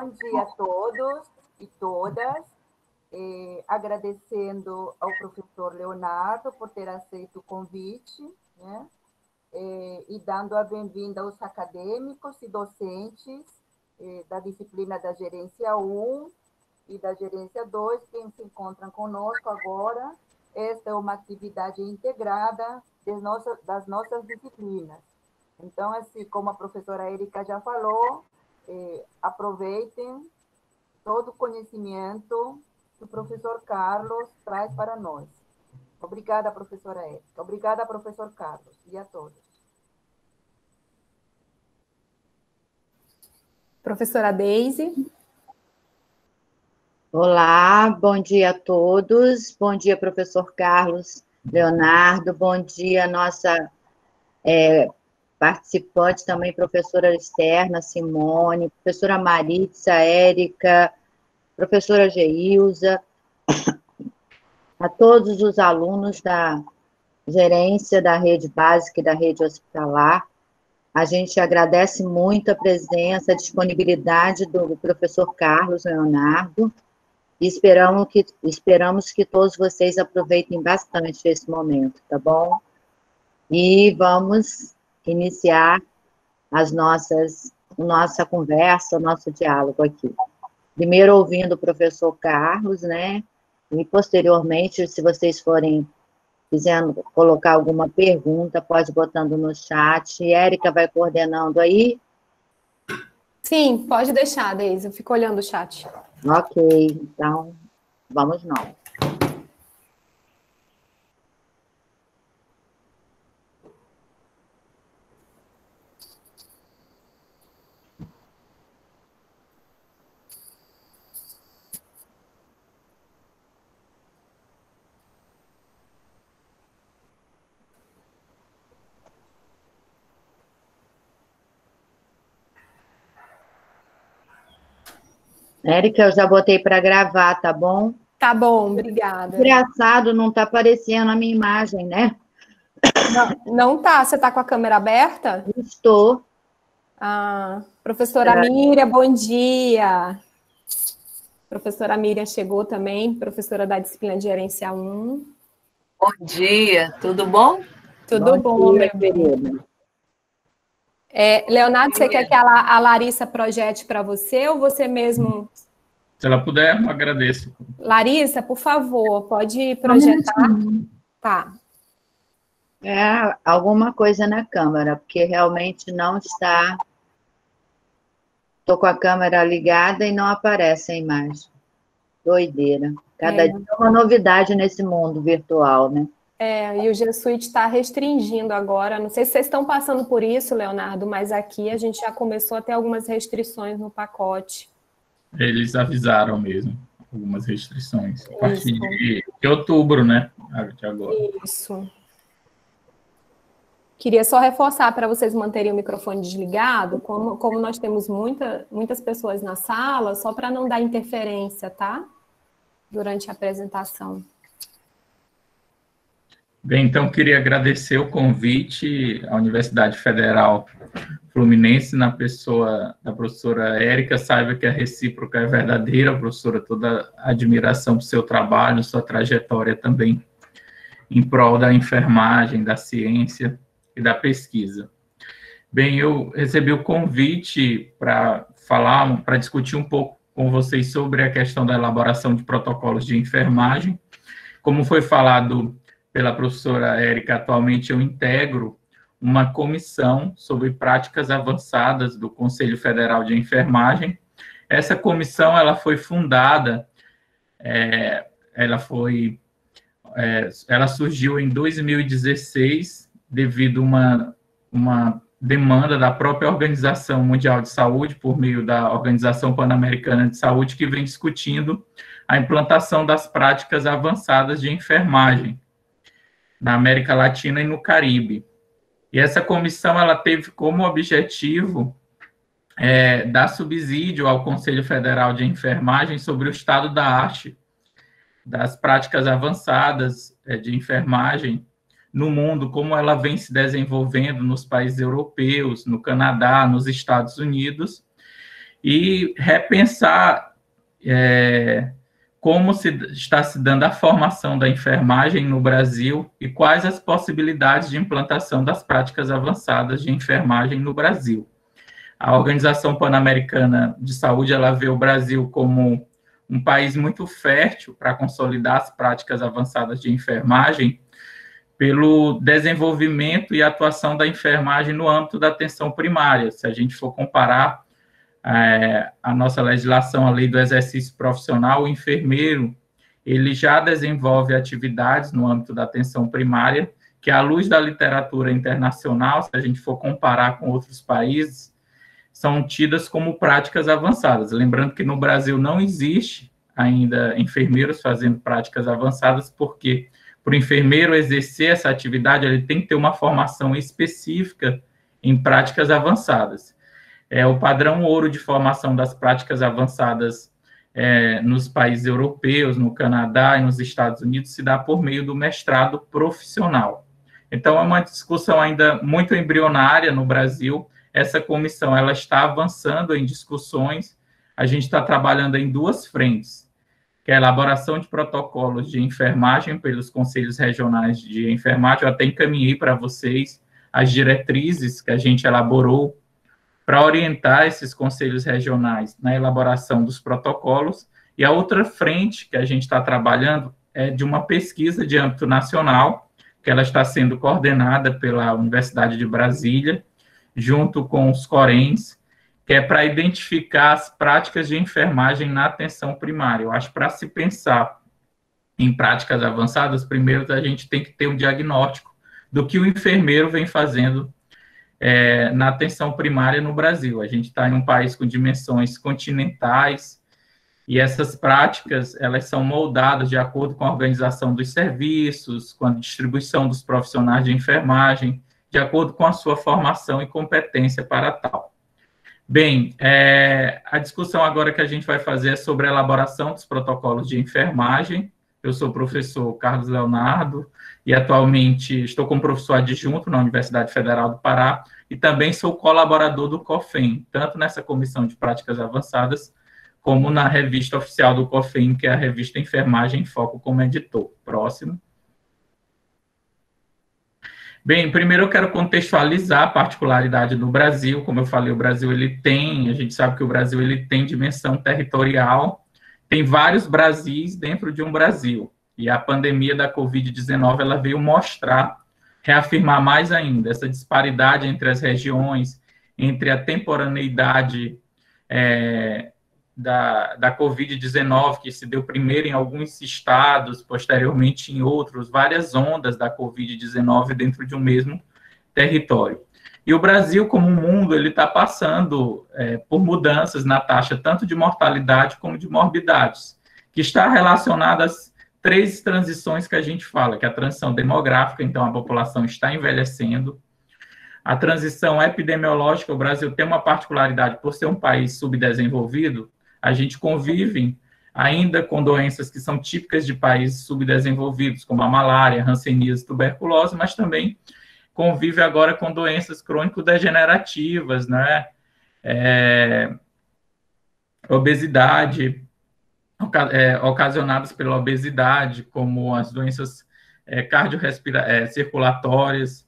Bom dia a todos e todas. Agradecendo ao professor Leonardo por ter aceito o convite, né? E dando a bem-vinda aos acadêmicos e docentes da disciplina da Gerência 1 e da Gerência 2, que se encontram conosco agora. Esta é uma atividade integrada das nossas disciplinas. Então, assim como a professora Érica já falou, aproveitem todo o conhecimento que o professor Carlos traz para nós. Obrigada, professora Érica. Obrigada, professor Carlos. E a todos. Professora Deise. Olá, bom dia a todos. Bom dia, professor Carlos, Leonardo. Bom dia, nossa participante também, professora externa, Simone, professora Maritza, Érica, professora Geilza, a todos os alunos da gerência da rede básica e da rede hospitalar. A gente agradece muito a presença, a disponibilidade do professor Carlos Leonardo, e esperamos que todos vocês aproveitem bastante esse momento, tá bom? E vamos iniciar nossa conversa, o nosso diálogo aqui. Primeiro ouvindo o professor Carlos, né? E posteriormente, se vocês forem quiserem colocar alguma pergunta, pode botando no chat. Érica vai coordenando aí? Sim, pode deixar, Deise, eu fico olhando o chat. Ok, então, vamos nós. Érica, eu já botei para gravar, tá bom? Tá bom, obrigada. Engraçado, não está aparecendo a minha imagem, né? Não tá. Você está com a câmera aberta? Estou. Professora Miriam, bom dia. Professora Miriam chegou também, professora da disciplina de Gerência 1. Bom dia, tudo bom? Tudo bom, meu bem. Leonardo, você quer que a Larissa projete para você ou você mesmo? Se ela puder, eu agradeço. Larissa, por favor, pode projetar. Tá. Alguma coisa na câmera, porque realmente não está... Estou com a câmera ligada e não aparece a imagem. Doideira. Cada dia é uma novidade nesse mundo virtual, né? E o G Suite está restringindo agora. Não sei se vocês estão passando por isso, Leonardo, mas aqui a gente já começou a ter algumas restrições no pacote. Eles avisaram mesmo algumas restrições. A partir de outubro, né? De agora. Isso. Queria só reforçar para vocês manterem o microfone desligado, como nós temos muitas pessoas na sala, só para não dar interferência, tá? Durante a apresentação. Bem, então, queria agradecer o convite à Universidade Federal Fluminense, na pessoa da professora Érica. Saiba que a recíproca é verdadeira, professora, toda a admiração do seu trabalho, sua trajetória também em prol da enfermagem, da ciência e da pesquisa. Bem, eu recebi o convite para discutir um pouco com vocês sobre a questão da elaboração de protocolos de enfermagem. Como foi falado pela professora Érica, atualmente eu integro uma comissão sobre práticas avançadas do Conselho Federal de Enfermagem. Essa comissão ela foi fundada, ela surgiu em 2016 devido a uma demanda da própria Organização Mundial de Saúde, por meio da Organização Pan-Americana de Saúde, que vem discutindo a implantação das práticas avançadas de enfermagem na América Latina e no Caribe. E essa comissão ela teve como objetivo dar subsídio ao Conselho Federal de Enfermagem sobre o estado da arte das práticas avançadas de enfermagem no mundo, como ela vem se desenvolvendo nos países europeus, no Canadá, nos Estados Unidos, e repensar como está se dando a formação da enfermagem no Brasil e quais as possibilidades de implantação das práticas avançadas de enfermagem no Brasil. A Organização Pan-Americana de Saúde, ela vê o Brasil como um país muito fértil para consolidar as práticas avançadas de enfermagem, pelo desenvolvimento e atuação da enfermagem no âmbito da atenção primária. Se a gente for comparar a nossa legislação, a lei do exercício profissional, o enfermeiro, ele já desenvolve atividades no âmbito da atenção primária, que, à luz da literatura internacional, se a gente for comparar com outros países, são tidas como práticas avançadas. Lembrando que no Brasil não existe ainda enfermeiros fazendo práticas avançadas, porque para o enfermeiro exercer essa atividade, ele tem que ter uma formação específica em práticas avançadas. O padrão ouro de formação das práticas avançadas nos países europeus, no Canadá e nos Estados Unidos, se dá por meio do mestrado profissional. Então, é uma discussão ainda muito embrionária no Brasil. Essa comissão ela está avançando em discussões. A gente está trabalhando em duas frentes, que é a elaboração de protocolos de enfermagem pelos conselhos regionais de enfermagem. Eu até encaminhei para vocês as diretrizes que a gente elaborou para orientar esses conselhos regionais na elaboração dos protocolos. E a outra frente que a gente está trabalhando é de uma pesquisa de âmbito nacional, que ela está sendo coordenada pela Universidade de Brasília, junto com os CORENs, que é para identificar as práticas de enfermagem na atenção primária. Eu acho que para se pensar em práticas avançadas, primeiro a gente tem que ter um diagnóstico do que o enfermeiro vem fazendo na atenção primária no Brasil. A gente está em um país com dimensões continentais, e essas práticas, elas são moldadas de acordo com a organização dos serviços, com a distribuição dos profissionais de enfermagem, de acordo com a sua formação e competência para tal. Bem, a discussão agora que a gente vai fazer é sobre a elaboração dos protocolos de enfermagem. Eu sou o professor Carlos Leonardo e atualmente estou como professor adjunto na Universidade Federal do Pará e também sou colaborador do COFEM, tanto nessa comissão de práticas avançadas como na revista oficial do COFEM, que é a revista Enfermagem em Foco, como editor. Próximo. Bem, primeiro eu quero contextualizar a particularidade do Brasil. Como eu falei, o Brasil, a gente sabe que o Brasil ele tem dimensão territorial, tem vários Brasis dentro de um Brasil, e a pandemia da Covid-19, ela veio reafirmar mais ainda essa disparidade entre as regiões, entre a temporaneidade da Covid-19, que se deu primeiro em alguns estados, posteriormente em outros, várias ondas da Covid-19 dentro de um mesmo território. E o Brasil, como um mundo, ele está passando por mudanças na taxa tanto de mortalidade como de morbidades, que está relacionada às três transições que a gente fala, que é a transição demográfica, então a população está envelhecendo, a transição epidemiológica. O Brasil tem uma particularidade, por ser um país subdesenvolvido, a gente convive ainda com doenças que são típicas de países subdesenvolvidos, como a malária, hanseníase, tuberculose, mas também convive agora com doenças crônico-degenerativas, né? Obesidade, ocasionadas pela obesidade, como as doenças circulatórias,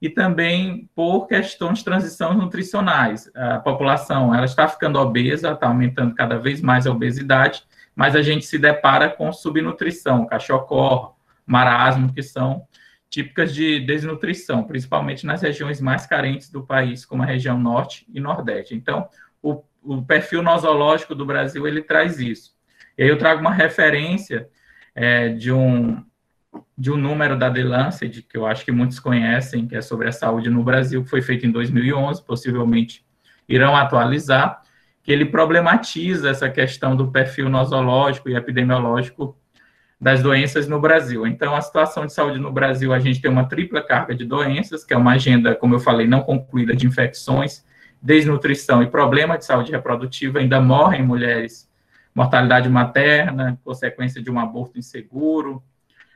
e também por questões de transições nutricionais. A população ela está ficando obesa, está aumentando cada vez mais a obesidade, mas a gente se depara com subnutrição, cachocor, marasmo, que são típicas de desnutrição, principalmente nas regiões mais carentes do país, como a região norte e nordeste. Então, o perfil nosológico do Brasil, ele traz isso. E aí eu trago uma referência de um número da The Lancet, que eu acho que muitos conhecem, que é sobre a saúde no Brasil, que foi feito em 2011, possivelmente irão atualizar, que ele problematiza essa questão do perfil nosológico e epidemiológico das doenças no Brasil. Então, a situação de saúde no Brasil, a gente tem uma tripla carga de doenças, que é uma agenda, como eu falei, não concluída de infecções, desnutrição e problema de saúde reprodutiva. Ainda morrem mulheres, mortalidade materna, consequência de um aborto inseguro,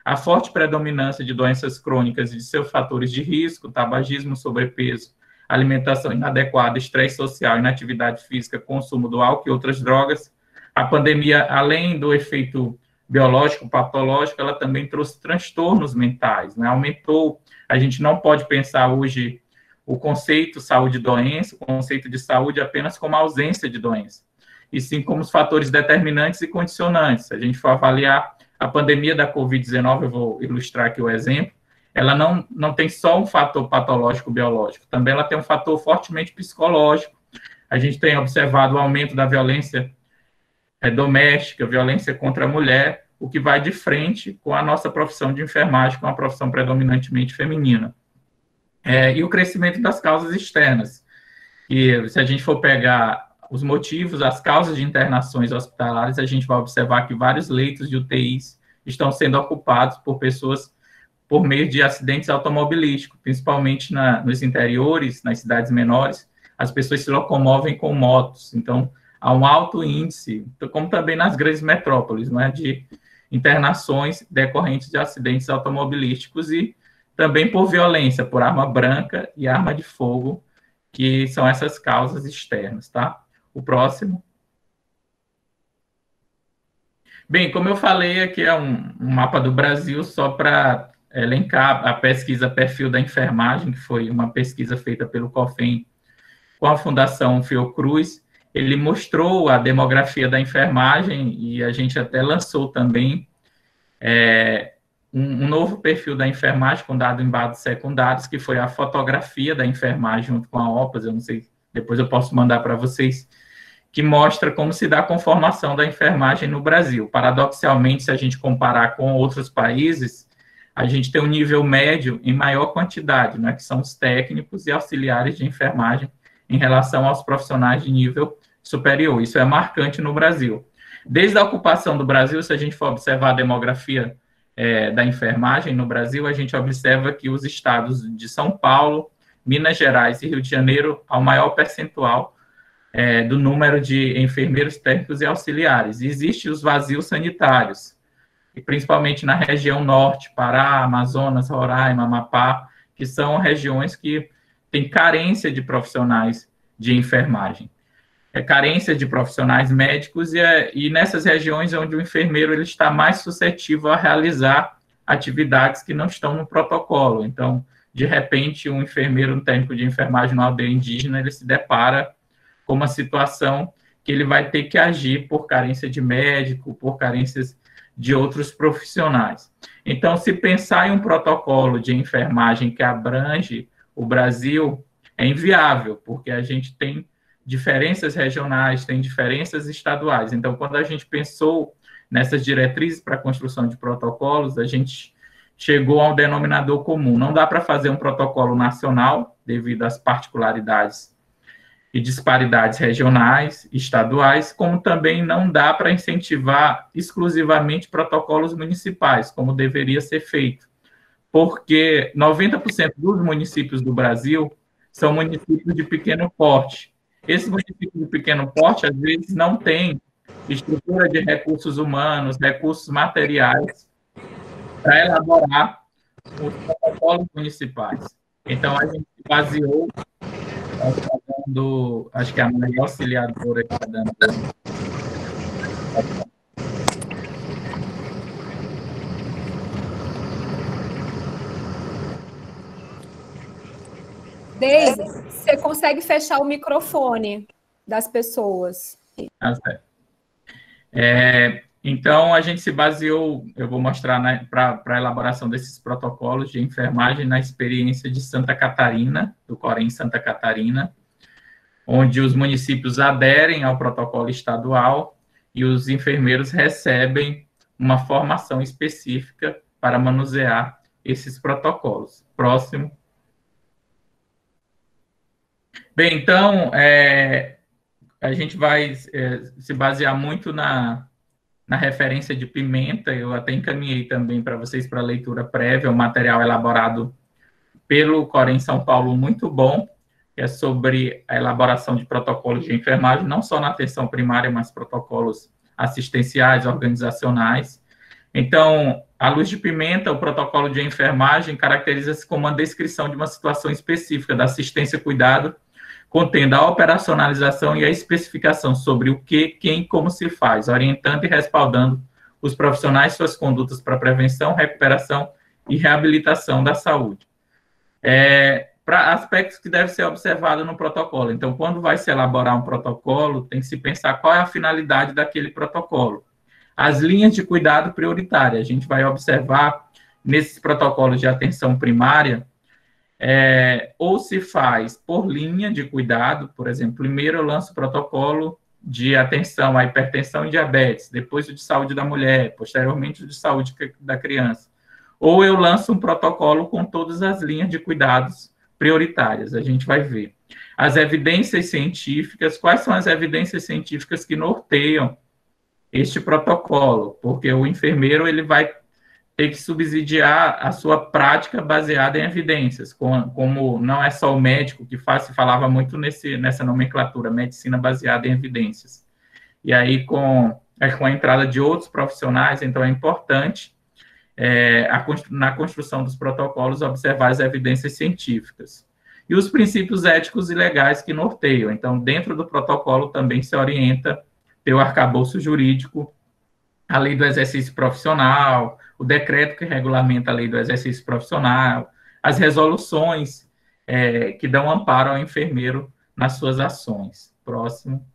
a forte predominância de doenças crônicas e de seus fatores de risco, tabagismo, sobrepeso, alimentação inadequada, estresse social, inatividade física, consumo do álcool e outras drogas. A pandemia, além do efeito biológico, patológico, ela também trouxe transtornos mentais, né? Aumentou, a gente não pode pensar hoje o conceito saúde-doença, o conceito de saúde apenas como ausência de doença, e sim como os fatores determinantes e condicionantes. Se a gente for avaliar a pandemia da Covid-19, eu vou ilustrar aqui o exemplo, ela não tem só um fator patológico biológico, também ela tem um fator fortemente psicológico. A gente tem observado o aumento da violência doméstica, violência contra a mulher, o que vai de frente com a nossa profissão de enfermagem, que é uma profissão predominantemente feminina. E o crescimento das causas externas. E se a gente for pegar os motivos, as causas de internações hospitalares, a gente vai observar que vários leitos de UTIs estão sendo ocupados por pessoas por meio de acidentes automobilísticos, principalmente nos interiores, nas cidades menores, as pessoas se locomovem com motos. Então, há um alto índice, como também nas grandes metrópoles, né, de internações decorrentes de acidentes automobilísticos e também por violência, por arma branca e arma de fogo, que são essas causas externas, tá? O próximo. Bem, como eu falei, aqui é um mapa do Brasil só para elencar a pesquisa Perfil da Enfermagem, que foi uma pesquisa feita pelo COFEM com a Fundação Fiocruz. Ele mostrou a demografia da enfermagem e a gente até lançou também um novo perfil da enfermagem com dado em dados secundários, que foi a fotografia da enfermagem junto com a OPAS, eu não sei, depois eu posso mandar para vocês, que mostra como se dá a conformação da enfermagem no Brasil. Paradoxalmente, se a gente comparar com outros países, a gente tem um nível médio em maior quantidade, né, que são os técnicos e auxiliares de enfermagem em relação aos profissionais de nível superior. Isso é marcante no Brasil. Desde a ocupação do Brasil, se a gente for observar a demografia da enfermagem no Brasil, a gente observa que os estados de São Paulo, Minas Gerais e Rio de Janeiro, ao maior percentual do número de enfermeiros, técnicos e auxiliares. Existem os vazios sanitários, e principalmente na região norte, Pará, Amazonas, Roraima, Amapá, que são regiões que têm carência de profissionais de enfermagem. Carência de profissionais médicos e nessas regiões onde o enfermeiro ele está mais suscetível a realizar atividades que não estão no protocolo. Então, de repente, um enfermeiro, um técnico de enfermagem numa aldeia indígena, ele se depara com uma situação que ele vai ter que agir por carência de médico, por carências de outros profissionais. Então, se pensar em um protocolo de enfermagem que abrange o Brasil, é inviável, porque a gente tem diferenças regionais, tem diferenças estaduais. Então, quando a gente pensou nessas diretrizes para a construção de protocolos, a gente chegou a um denominador comum. Não dá para fazer um protocolo nacional, devido às particularidades e disparidades regionais, estaduais, como também não dá para incentivar exclusivamente protocolos municipais, como deveria ser feito, porque 90% dos municípios do Brasil são municípios de pequeno porte. Esses municípios de pequeno porte, às vezes, não têm estrutura de recursos humanos, recursos materiais, para elaborar os protocolos municipais. Então, a gente baseou, acho que a Maria Auxiliadora que está dando. Deise, você consegue fechar o microfone das pessoas? Certo. Então, a gente se baseou, eu vou mostrar para a elaboração desses protocolos de enfermagem na experiência de Santa Catarina, do Corém Santa Catarina, onde os municípios aderem ao protocolo estadual e os enfermeiros recebem uma formação específica para manusear esses protocolos. Próximo. Bem, então, a gente vai se basear muito na referência de Pimenta. Eu até encaminhei também para vocês para leitura prévia, um material elaborado pelo Corém São Paulo, muito bom, que é sobre a elaboração de protocolos de enfermagem, não só na atenção primária, mas protocolos assistenciais, organizacionais. Então, à luz de pimenta, o protocolo de enfermagem caracteriza-se como uma descrição de uma situação específica da assistência e cuidado, contendo a operacionalização e a especificação sobre o que, quem e como se faz, orientando e respaldando os profissionais e suas condutas para prevenção, recuperação e reabilitação da saúde. Para aspectos que devem ser observados no protocolo. Então, quando vai se elaborar um protocolo, tem que se pensar qual é a finalidade daquele protocolo. As linhas de cuidado prioritárias, a gente vai observar nesses protocolos de atenção primária, ou se faz por linha de cuidado, por exemplo, primeiro eu lanço o protocolo de atenção à hipertensão e diabetes, depois o de saúde da mulher, posteriormente o de saúde da criança. Ou eu lanço um protocolo com todas as linhas de cuidados prioritárias, a gente vai ver. As evidências científicas, quais são as evidências científicas que norteiam este protocolo? Porque o enfermeiro ele vai ter que subsidiar a sua prática baseada em evidências, como não é só o médico que faz, se falava muito nessa nomenclatura, medicina baseada em evidências. E aí, com a entrada de outros profissionais, então é importante, na construção dos protocolos, observar as evidências científicas. E os princípios éticos e legais que norteiam. Então, dentro do protocolo também se orienta o arcabouço jurídico, a lei do exercício profissional, o decreto que regulamenta a lei do exercício profissional, as resoluções que dão amparo ao enfermeiro nas suas ações. Próximo.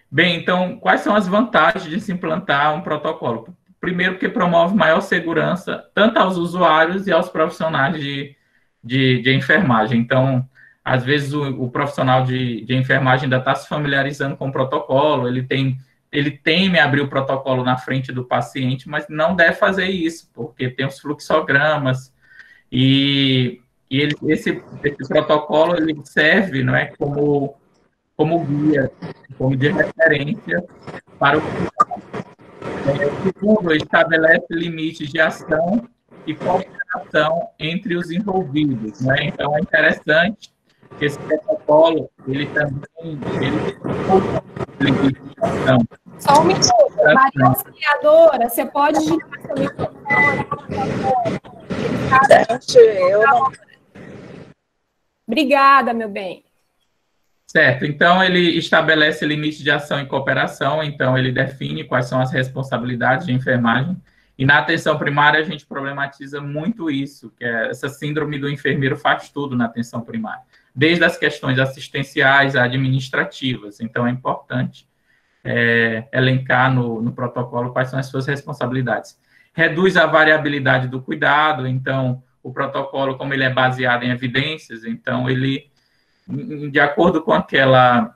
Bem, então, quais são as vantagens de se implantar um protocolo? Primeiro, porque promove maior segurança tanto aos usuários e aos profissionais de enfermagem. Então, às vezes, o profissional de enfermagem ainda está se familiarizando com o protocolo, ele teme abrir o protocolo na frente do paciente, mas não deve fazer isso, porque tem os fluxogramas, e esse protocolo ele serve, não é, como guia, como de referência para o segundo, estabelece limites de ação e cooperação entre os envolvidos, né? Então, é interessante que esse protocolo, ele também tem limite de ação. Só um minuto. Maria Auxiliadora, você pode digitar seu microfone, por favor? Obrigada, meu bem. Certo, então ele estabelece limites de ação e cooperação, então ele define quais são as responsabilidades de enfermagem, e na atenção primária a gente problematiza muito isso, que é essa síndrome do enfermeiro faz tudo na atenção primária, desde as questões assistenciais a administrativas, então é importante elencar no protocolo quais são as suas responsabilidades. Reduz a variabilidade do cuidado, então o protocolo, como ele é baseado em evidências, então ele, de acordo com aquela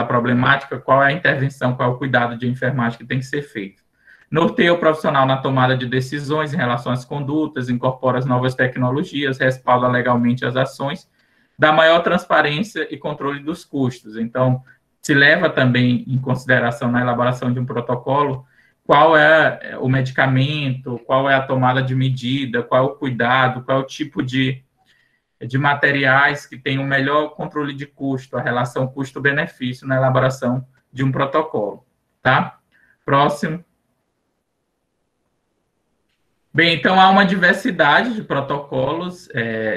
problemática, qual é a intervenção, qual é o cuidado de enfermagem que tem que ser feito. Norteia o profissional na tomada de decisões em relação às condutas, incorpora as novas tecnologias, respalda legalmente as ações, dá maior transparência e controle dos custos. Então, se leva também em consideração na elaboração de um protocolo qual é o medicamento, qual é a tomada de medida, qual é o cuidado, qual é o tipo de materiais que tem o melhor controle de custo, a relação custo-benefício na elaboração de um protocolo, tá? Próximo. Bem, então há uma diversidade de protocolos,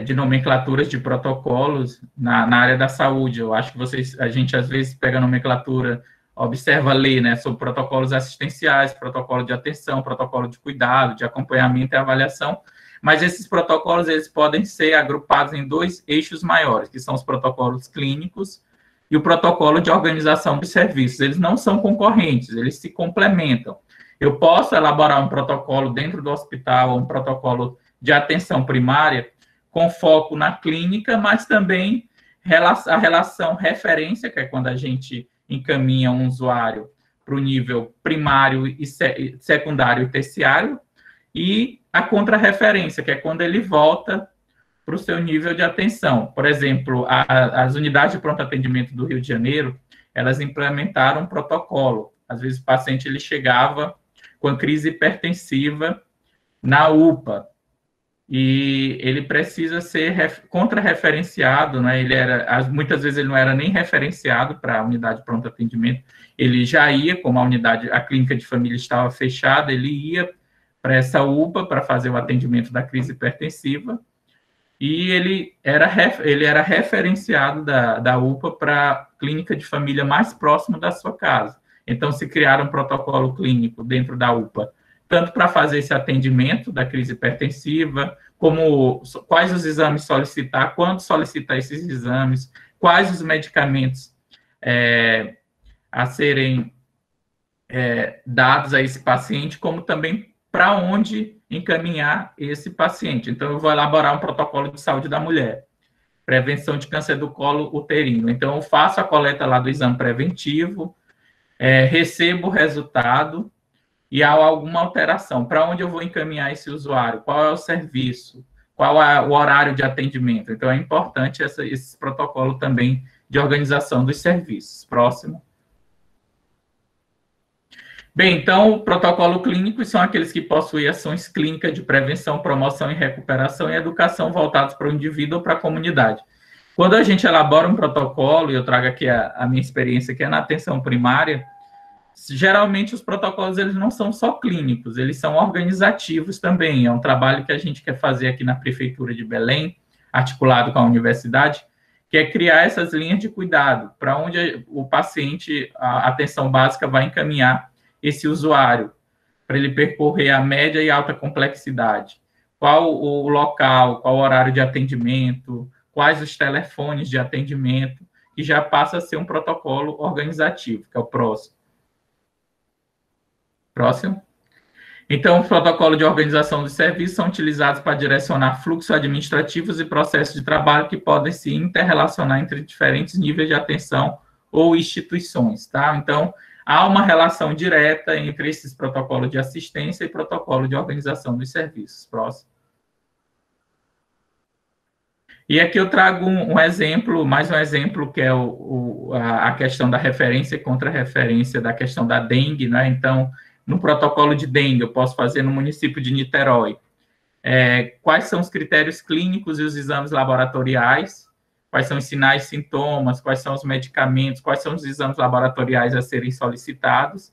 de nomenclaturas de protocolos na área da saúde. Eu acho que a gente às vezes pega a nomenclatura, observa a lei, né, sobre protocolos assistenciais, protocolo de atenção, protocolo de cuidado, de acompanhamento e avaliação, mas esses protocolos, eles podem ser agrupados em dois eixos maiores, que são os protocolos clínicos e o protocolo de organização de serviços. Eles não são concorrentes, eles se complementam. Eu posso elaborar um protocolo dentro do hospital, um protocolo de atenção primária, com foco na clínica, mas também a relação referência, que é quando a gente encaminha um usuário para o nível primário, e secundário e terciário, e a contrarreferência, que é quando ele volta para o seu nível de atenção. Por exemplo, as unidades de pronto atendimento do Rio de Janeiro, elas implementaram um protocolo. Às vezes o paciente ele chegava com crise hipertensiva na UPA, e ele precisa ser contra-referenciado, né? Muitas vezes ele não era nem referenciado para a unidade de pronto atendimento, ele já ia, como a clínica de família estava fechada, ele ia para essa UPA para fazer o atendimento da crise hipertensiva, e ele era referenciado da UPA para a clínica de família mais próxima da sua casa. Então, se criaram um protocolo clínico dentro da UPA, tanto para fazer esse atendimento da crise hipertensiva, como quais os exames solicitar, quando solicitar esses exames, quais os medicamentos a serem dados a esse paciente, como também para onde encaminhar esse paciente. Então, eu vou elaborar um protocolo de saúde da mulher, prevenção de câncer do colo uterino. Então, eu faço a coleta lá do exame preventivo, recebo o resultado, e há alguma alteração, para onde eu vou encaminhar esse usuário, qual é o serviço, qual é o horário de atendimento. Então, é importante esse protocolo também de organização dos serviços. Próximo. Bem, então, o protocolo clínico são aqueles que possuem ações clínicas de prevenção, promoção e recuperação e educação voltados para o indivíduo ou para a comunidade. Quando a gente elabora um protocolo, e eu trago aqui a minha experiência, que é na atenção primária, geralmente os protocolos eles não são só clínicos, eles são organizativos também. É um trabalho que a gente quer fazer aqui na Prefeitura de Belém, articulado com a universidade, que é criar essas linhas de cuidado, para onde o paciente, a atenção básica vai encaminhar esse usuário, para ele percorrer a média e alta complexidade. Qual o local, qual o horário de atendimento, quais os telefones de atendimento, que já passa a ser um protocolo organizativo, que é o próximo. Próximo. Então, os protocolos de organização dos serviços são utilizados para direcionar fluxos administrativos e processos de trabalho que podem se interrelacionar entre diferentes níveis de atenção ou instituições, tá? Então, há uma relação direta entre esses protocolos de assistência e protocolo de organização dos serviços. Próximo. E aqui eu trago um exemplo, mais um exemplo, que é a questão da referência e contra-referência da questão da dengue, né? Então, no protocolo de dengue, eu posso fazer no município de Niterói. Quais são os critérios clínicos e os exames laboratoriais? Quais são os sinais e sintomas? Quais são os medicamentos? Quais são os exames laboratoriais a serem solicitados?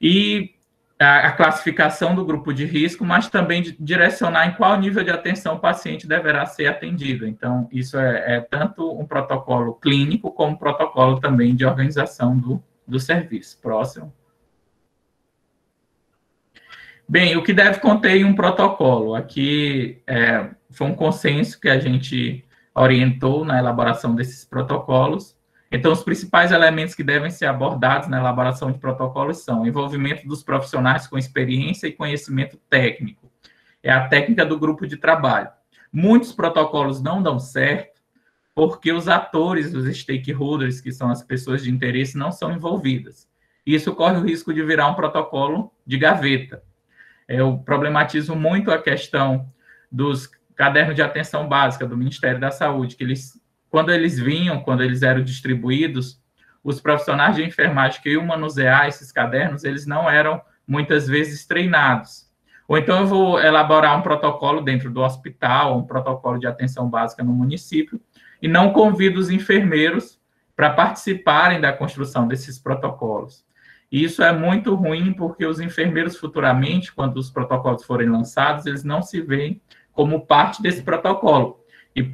E a classificação do grupo de risco, mas também direcionar em qual nível de atenção o paciente deverá ser atendido. Então, isso é tanto um protocolo clínico, como um protocolo também de organização do serviço. Próximo. Bem, o que deve conter um protocolo? Aqui foi um consenso que a gente orientou na elaboração desses protocolos. Então, os principais elementos que devem ser abordados na elaboração de protocolos são o envolvimento dos profissionais com experiência e conhecimento técnico. É a técnica do grupo de trabalho. Muitos protocolos não dão certo porque os atores, os stakeholders, que são as pessoas de interesse, não são envolvidas. Isso corre o risco de virar um protocolo de gaveta. Eu problematizo muito a questão dos cadernos de atenção básica do Ministério da Saúde, que quando eles eram distribuídos, os profissionais de enfermagem que iam manusear esses cadernos, eles não eram, muitas vezes, treinados. Ou então eu vou elaborar um protocolo dentro do hospital, um protocolo de atenção básica no município, e não convido os enfermeiros para participarem da construção desses protocolos. E isso é muito ruim, porque os enfermeiros, futuramente, quando os protocolos forem lançados, eles não se veem como parte desse protocolo. E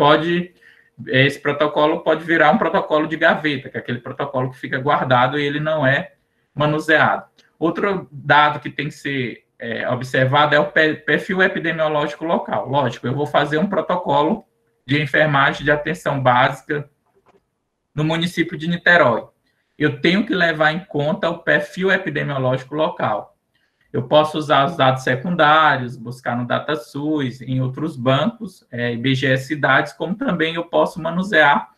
esse protocolo pode virar um protocolo de gaveta, que é aquele protocolo que fica guardado e ele não é manuseado. Outro dado que tem que ser observado é o perfil epidemiológico local. Lógico, eu vou fazer um protocolo de enfermagem de atenção básica no município de Niterói. Eu tenho que levar em conta o perfil epidemiológico local. Eu posso usar os dados secundários, buscar no DataSUS, em outros bancos, IBGE Cidades, como também eu posso manusear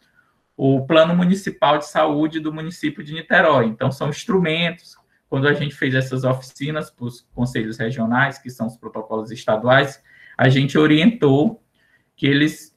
o Plano Municipal de Saúde do município de Niterói. Então, são instrumentos. Quando a gente fez essas oficinas para os conselhos regionais, que são os protocolos estaduais, a gente orientou que eles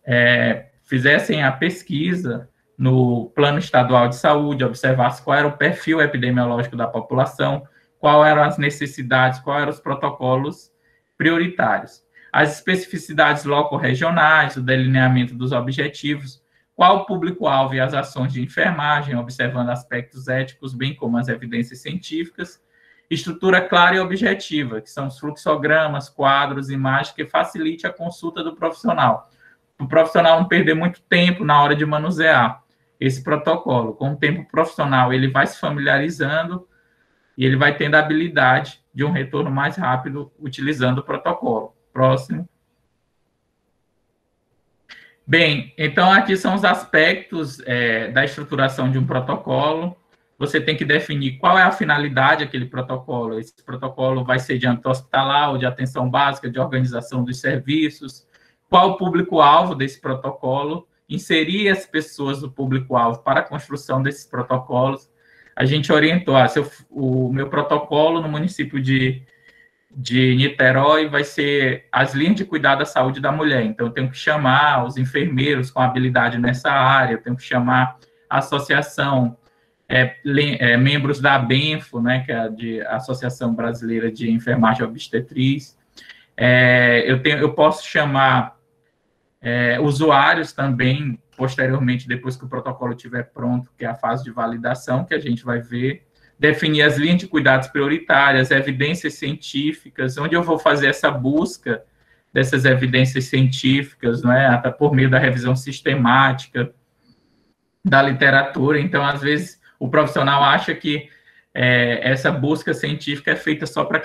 fizessem a pesquisa no Plano Estadual de Saúde, observasse qual era o perfil epidemiológico da população, quais eram as necessidades, quais eram os protocolos prioritários. as especificidades loco-regionais, o delineamento dos objetivos, qual o público-alvo e as ações de enfermagem, observando aspectos éticos, bem como as evidências científicas, estrutura clara e objetiva, que são os fluxogramas, quadros, imagens, que facilite a consulta do profissional. O profissional não perder muito tempo na hora de manusear esse protocolo. Com o tempo profissional, ele vai se familiarizando e ele vai tendo a habilidade de um retorno mais rápido utilizando o protocolo. Próximo. Bem, então aqui são os aspectos da estruturação de um protocolo. Você tem que definir qual é a finalidade daquele protocolo. Esse protocolo vai ser de âmbito hospitalar ou de atenção básica, de organização dos serviços. Qual o público-alvo desse protocolo? Inserir as pessoas do público-alvo para a construção desses protocolos. A gente orientou, o meu protocolo no município de Niterói vai ser as linhas de cuidado da saúde da mulher. Então, eu tenho que chamar os enfermeiros com habilidade nessa área, eu tenho que chamar a associação, membros da ABENFO, né, que é a Associação Brasileira de Enfermagem Obstetriz. Eu posso chamar usuários também, posteriormente, depois que o protocolo estiver pronto, que é a fase de validação, que a gente vai ver, definir as linhas de cuidados prioritárias, evidências científicas, onde eu vou fazer essa busca dessas evidências científicas, não é? Até por meio da revisão sistemática da literatura. Então, às vezes, o profissional acha que essa busca científica é feita só para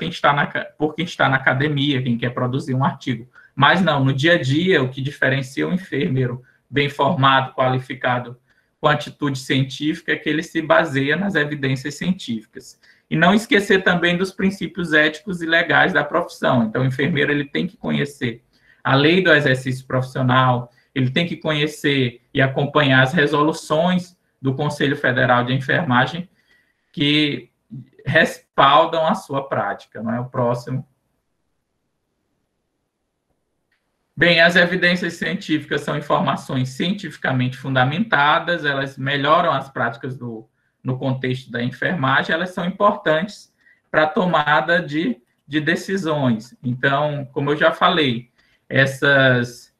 por quem está na academia, quem quer produzir um artigo. Mas não, no dia a dia, o que diferencia o enfermeiro bem formado, qualificado, com atitude científica, é que ele se baseia nas evidências científicas. E não esquecer também dos princípios éticos e legais da profissão. Então, o enfermeiro ele tem que conhecer a lei do exercício profissional, ele tem que conhecer e acompanhar as resoluções do Conselho Federal de Enfermagem que respaldam a sua prática. Não é o próximo? Bem, as evidências científicas são informações cientificamente fundamentadas, elas melhoram as práticas no contexto da enfermagem, elas são importantes para a tomada de decisões. Então, como eu já falei, essas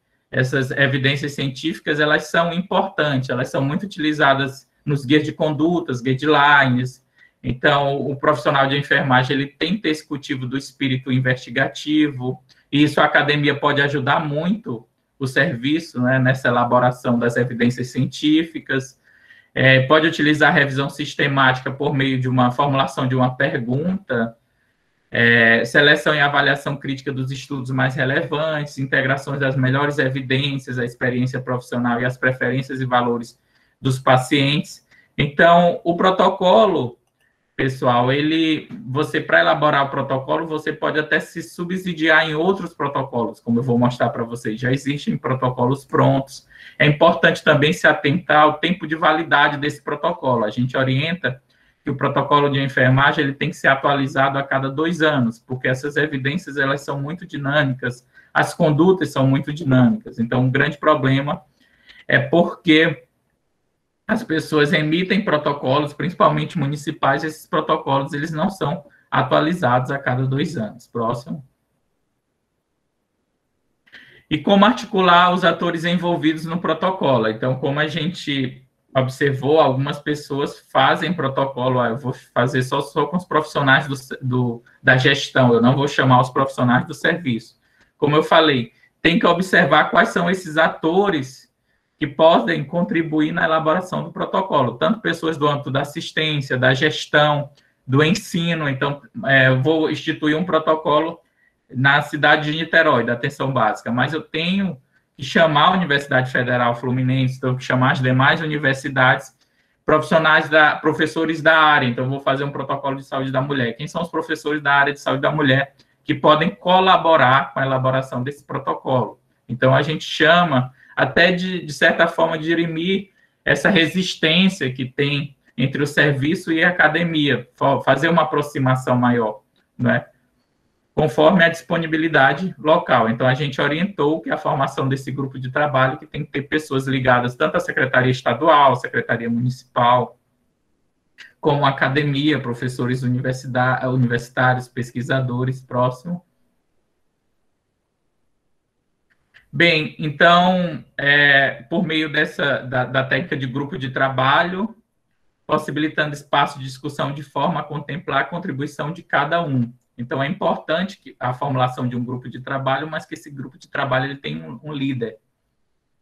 evidências científicas, elas são importantes, elas são muito utilizadas nos guias de condutas, guidelines. Então, o profissional de enfermagem, ele tem que ter esse cultivo do espírito investigativo, e isso a academia pode ajudar muito o serviço, né, nessa elaboração das evidências científicas. Pode utilizar a revisão sistemática por meio de uma formulação de uma pergunta, seleção e avaliação crítica dos estudos mais relevantes, integrações das melhores evidências, a experiência profissional e as preferências e valores dos pacientes. Então, o protocolo, pessoal, você, para elaborar o protocolo, você pode até se subsidiar em outros protocolos, como eu vou mostrar para vocês. Já existem protocolos prontos. É importante também se atentar ao tempo de validade desse protocolo. A gente orienta que o protocolo de enfermagem ele tem que ser atualizado a cada 2 anos, porque essas evidências elas são muito dinâmicas, as condutas são muito dinâmicas. Então, um grande problema é porque as pessoas emitem protocolos, principalmente municipais, esses protocolos eles não são atualizados a cada 2 anos. Próximo. E como articular os atores envolvidos no protocolo? Então, como a gente observou, algumas pessoas fazem protocolo, eu vou fazer só com os profissionais da gestão, eu não vou chamar os profissionais do serviço. Como eu falei, tem que observar quais são esses atores que podem contribuir na elaboração do protocolo, tanto pessoas do âmbito da assistência, da gestão, do ensino. Então, eu vou instituir um protocolo na cidade de Niterói, da atenção básica, mas eu tenho que chamar a Universidade Federal Fluminense, tenho que chamar as demais universidades, professores da área. Então, eu vou fazer um protocolo de saúde da mulher. Quem são os professores da área de saúde da mulher que podem colaborar com a elaboração desse protocolo? Então, a gente chama até de certa forma, dirimir essa resistência que tem entre o serviço e a academia, fazer uma aproximação maior, né? Conforme a disponibilidade local. Então, a gente orientou que a formação desse grupo de trabalho que tem que ter pessoas ligadas tanto à Secretaria Estadual, Secretaria Municipal, como a academia, professores universitários, pesquisadores. Próximo. Bem, então, por meio da técnica de grupo de trabalho, possibilitando espaço de discussão de forma a contemplar a contribuição de cada um. Então, é importante a formulação de um grupo de trabalho, mas que esse grupo de trabalho ele tem um líder,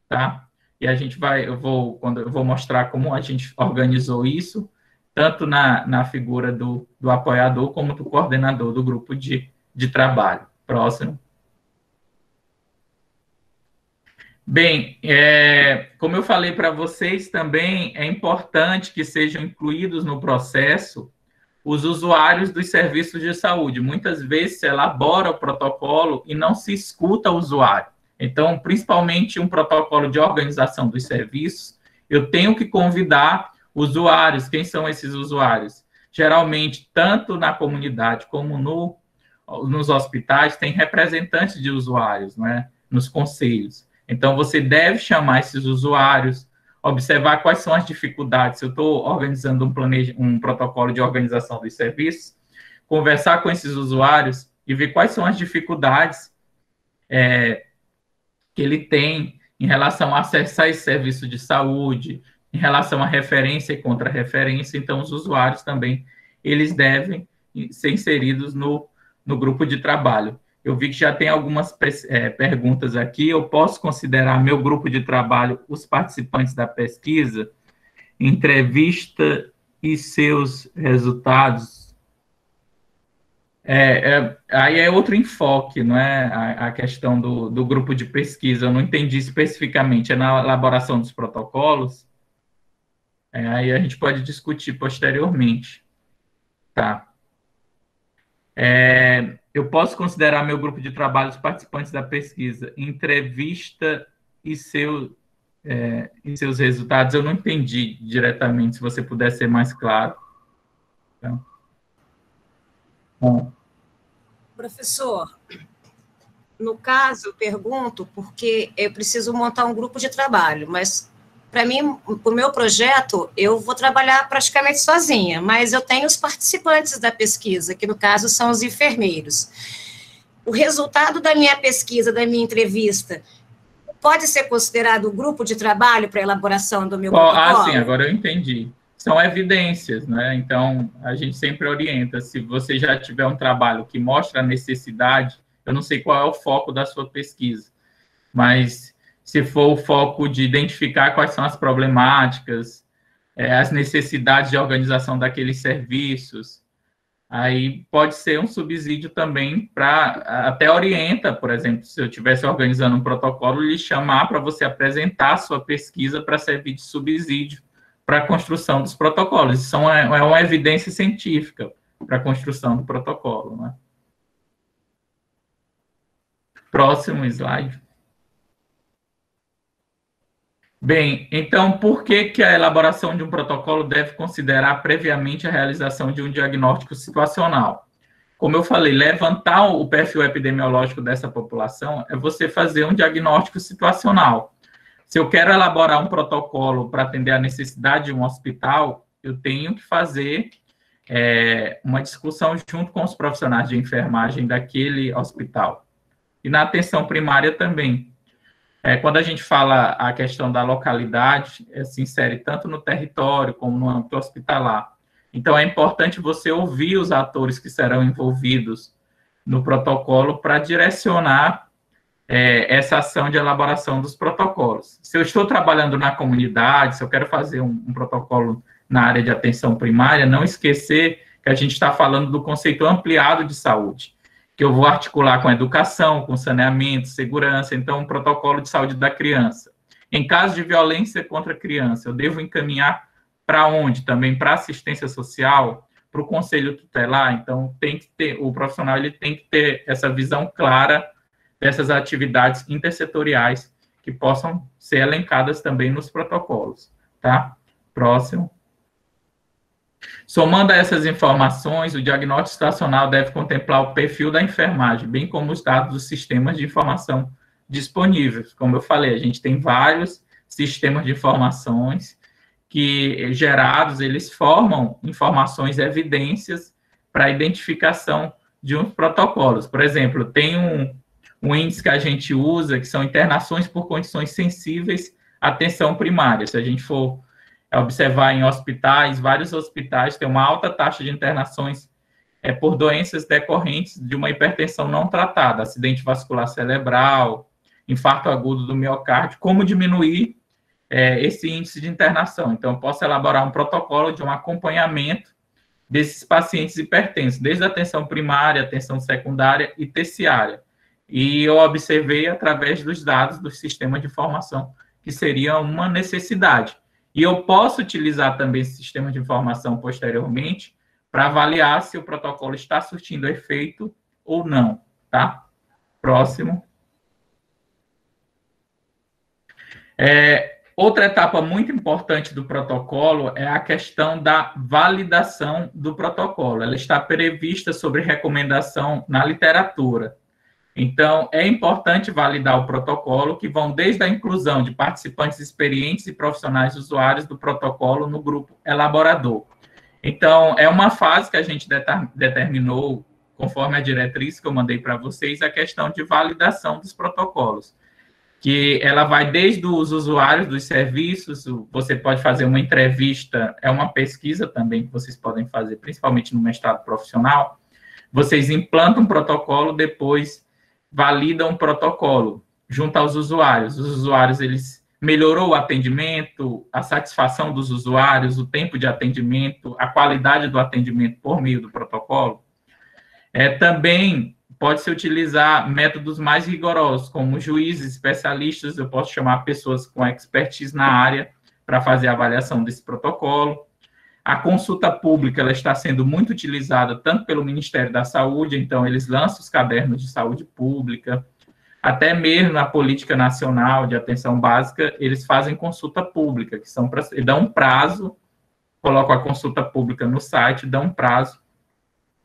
tá? E a gente eu vou mostrar como a gente organizou isso, tanto na figura do apoiador como do coordenador do grupo de trabalho. Próximo. Bem, como eu falei para vocês também, é importante que sejam incluídos no processo os usuários dos serviços de saúde. Muitas vezes se elabora o protocolo e não se escuta o usuário. Então, principalmente um protocolo de organização dos serviços, eu tenho que convidar usuários. Quem são esses usuários? Geralmente, tanto na comunidade como nos hospitais, tem representantes de usuários, né, nos conselhos. Então, você deve chamar esses usuários, observar quais são as dificuldades. Se eu estou organizando um protocolo de organização dos serviços, conversar com esses usuários e ver quais são as dificuldades que ele tem em relação a acessar esse serviço de saúde, em relação à referência e contra-referência. Então, os usuários também, eles devem ser inseridos no grupo de trabalho. Eu vi que já tem algumas perguntas aqui. Eu posso considerar meu grupo de trabalho os participantes da pesquisa, entrevista e seus resultados? Aí é outro enfoque, não é? A questão do grupo de pesquisa. Eu não entendi especificamente. É na elaboração dos protocolos? Aí a gente pode discutir posteriormente. Tá. Eu posso considerar meu grupo de trabalho os participantes da pesquisa, entrevista e seus resultados. Eu não entendi diretamente, se você puder ser mais claro. Então, bom. Professor, no caso, eu pergunto porque eu preciso montar um grupo de trabalho, mas para mim, o meu projeto, eu vou trabalhar praticamente sozinha, mas eu tenho os participantes da pesquisa, que no caso são os enfermeiros. O resultado da minha pesquisa, da minha entrevista, pode ser considerado grupo de trabalho para a elaboração do meu protocolo? Sim, agora eu entendi. São evidências, né? Então, a gente sempre orienta, se você já tiver um trabalho que mostra a necessidade, eu não sei qual é o foco da sua pesquisa, mas se for o foco de identificar quais são as problemáticas, as necessidades de organização daqueles serviços, aí pode ser um subsídio também para, até orienta, por exemplo, se eu estivesse organizando um protocolo, lhe chamar para você apresentar a sua pesquisa para servir de subsídio para a construção dos protocolos. Isso é uma evidência científica para a construção do protocolo, né? Próximo slide. Bem, então, por que a elaboração de um protocolo deve considerar previamente a realização de um diagnóstico situacional? Como eu falei, levantar o perfil epidemiológico dessa população é você fazer um diagnóstico situacional. Se eu quero elaborar um protocolo para atender a necessidade de um hospital, eu tenho que fazer uma discussão junto com os profissionais de enfermagem daquele hospital. E na atenção primária também. Quando a gente fala a questão da localidade, se insere tanto no território como no âmbito hospitalar. Então, é importante você ouvir os atores que serão envolvidos no protocolo para direcionar essa ação de elaboração dos protocolos. Se eu estou trabalhando na comunidade, se eu quero fazer um protocolo na área de atenção primária, não esquecer que a gente está falando do conceito ampliado de saúde, que eu vou articular com educação, com saneamento, segurança, então, um protocolo de saúde da criança. Em caso de violência contra a criança, eu devo encaminhar para onde? Também para assistência social, para o conselho tutelar, então, tem que ter, o profissional ele tem que ter essa visão clara dessas atividades intersetoriais que possam ser elencadas também nos protocolos, tá? Próximo. Somando a essas informações, o diagnóstico situacional deve contemplar o perfil da enfermagem, bem como os dados dos sistemas de informação disponíveis. Como eu falei, a gente tem vários sistemas de informações que, gerados, eles formam informações, evidências para a identificação de uns protocolos. Por exemplo, tem um índice que a gente usa, que são internações por condições sensíveis à atenção primária. Se a gente for observar em hospitais, vários hospitais têm uma alta taxa de internações por doenças decorrentes de uma hipertensão não tratada, acidente vascular cerebral, infarto agudo do miocárdio, como diminuir esse índice de internação. Então, eu posso elaborar um protocolo de um acompanhamento desses pacientes hipertensos, desde a atenção primária, atenção secundária e terciária. E eu observei através dos dados do sistema de informação, que seria uma necessidade. E eu posso utilizar também esse sistema de informação posteriormente para avaliar se o protocolo está surtindo efeito ou não, tá? Próximo. Outra etapa muito importante do protocolo é a questão da validação do protocolo. Ela está prevista sobre recomendação na literatura. Então, é importante validar o protocolo, que vão desde a inclusão de participantes experientes e profissionais usuários do protocolo no grupo elaborador. Então, é uma fase que a gente determinou, conforme a diretriz que eu mandei para vocês, a questão de validação dos protocolos, que ela vai desde os usuários dos serviços, você pode fazer uma entrevista, é uma pesquisa também que vocês podem fazer, principalmente no mestrado profissional, vocês implantam um protocolo, depois validam o protocolo junto aos usuários. Os usuários, eles melhorou o atendimento, a satisfação dos usuários, o tempo de atendimento, a qualidade do atendimento por meio do protocolo. Também pode-se utilizar métodos mais rigorosos, como juízes, especialistas, eu posso chamar pessoas com expertise na área para fazer a avaliação desse protocolo. A consulta pública, ela está sendo muito utilizada tanto pelo Ministério da Saúde, então eles lançam os cadernos de saúde pública, até mesmo na política nacional de atenção básica, eles fazem consulta pública, que são dão um prazo, colocam a consulta pública no site, dão um prazo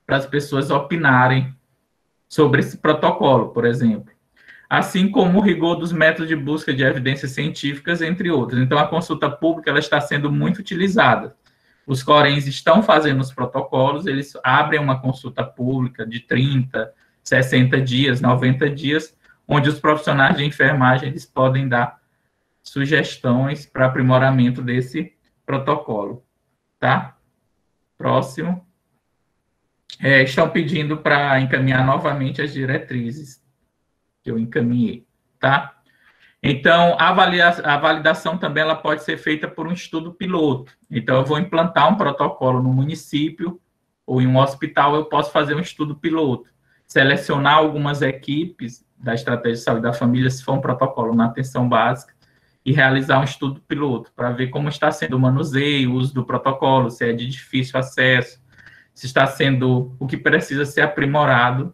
para as pessoas opinarem sobre esse protocolo, por exemplo. Assim como o rigor dos métodos de busca de evidências científicas, entre outros. Então, a consulta pública ela está sendo muito utilizada. Os Corems estão fazendo os protocolos, eles abrem uma consulta pública de 30, 60 dias, 90 dias, onde os profissionais de enfermagem eles podem dar sugestões para aprimoramento desse protocolo. Tá? Próximo. Estão pedindo para encaminhar novamente as diretrizes que eu encaminhei, tá? Então, a validação também ela pode ser feita por um estudo piloto. Então, eu vou implantar um protocolo no município ou em um hospital, eu posso fazer um estudo piloto, selecionar algumas equipes da estratégia de saúde da família, se for um protocolo na atenção básica, e realizar um estudo piloto para ver como está sendo o manuseio, o uso do protocolo, se é de difícil acesso, se está sendo o que precisa ser aprimorado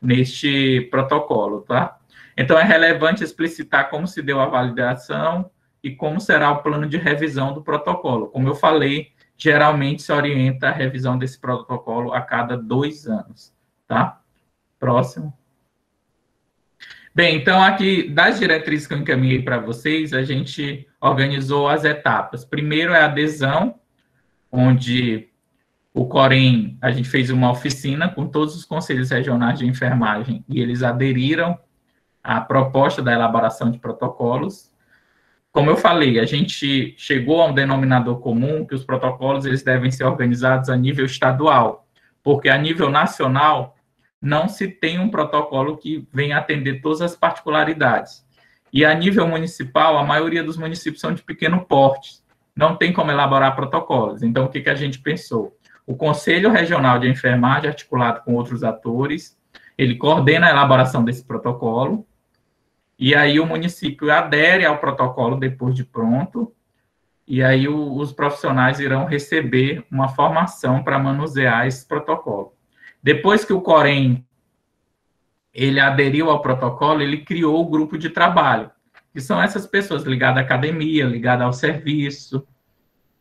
neste protocolo, tá? Então, é relevante explicitar como se deu a validação e como será o plano de revisão do protocolo. Como eu falei, geralmente se orienta a revisão desse protocolo a cada 2 anos, tá? Próximo. Bem, então, aqui, das diretrizes que eu encaminhei para vocês, a gente organizou as etapas. Primeiro é a adesão, onde o Corem, a gente fez uma oficina com todos os conselhos regionais de enfermagem e eles aderiram à proposta da elaboração de protocolos. Como eu falei, a gente chegou a um denominador comum que os protocolos eles devem ser organizados a nível estadual, porque a nível nacional não se tem um protocolo que venha atender todas as particularidades. E a nível municipal, a maioria dos municípios são de pequeno porte, não tem como elaborar protocolos. Então, o que a gente pensou? O Conselho Regional de Enfermagem, articulado com outros atores, ele coordena a elaboração desse protocolo, e aí o município adere ao protocolo depois de pronto, e aí os profissionais irão receber uma formação para manusear esse protocolo. Depois que o Corem ele aderiu ao protocolo, ele criou o grupo de trabalho, que são essas pessoas ligadas à academia, ligadas ao serviço.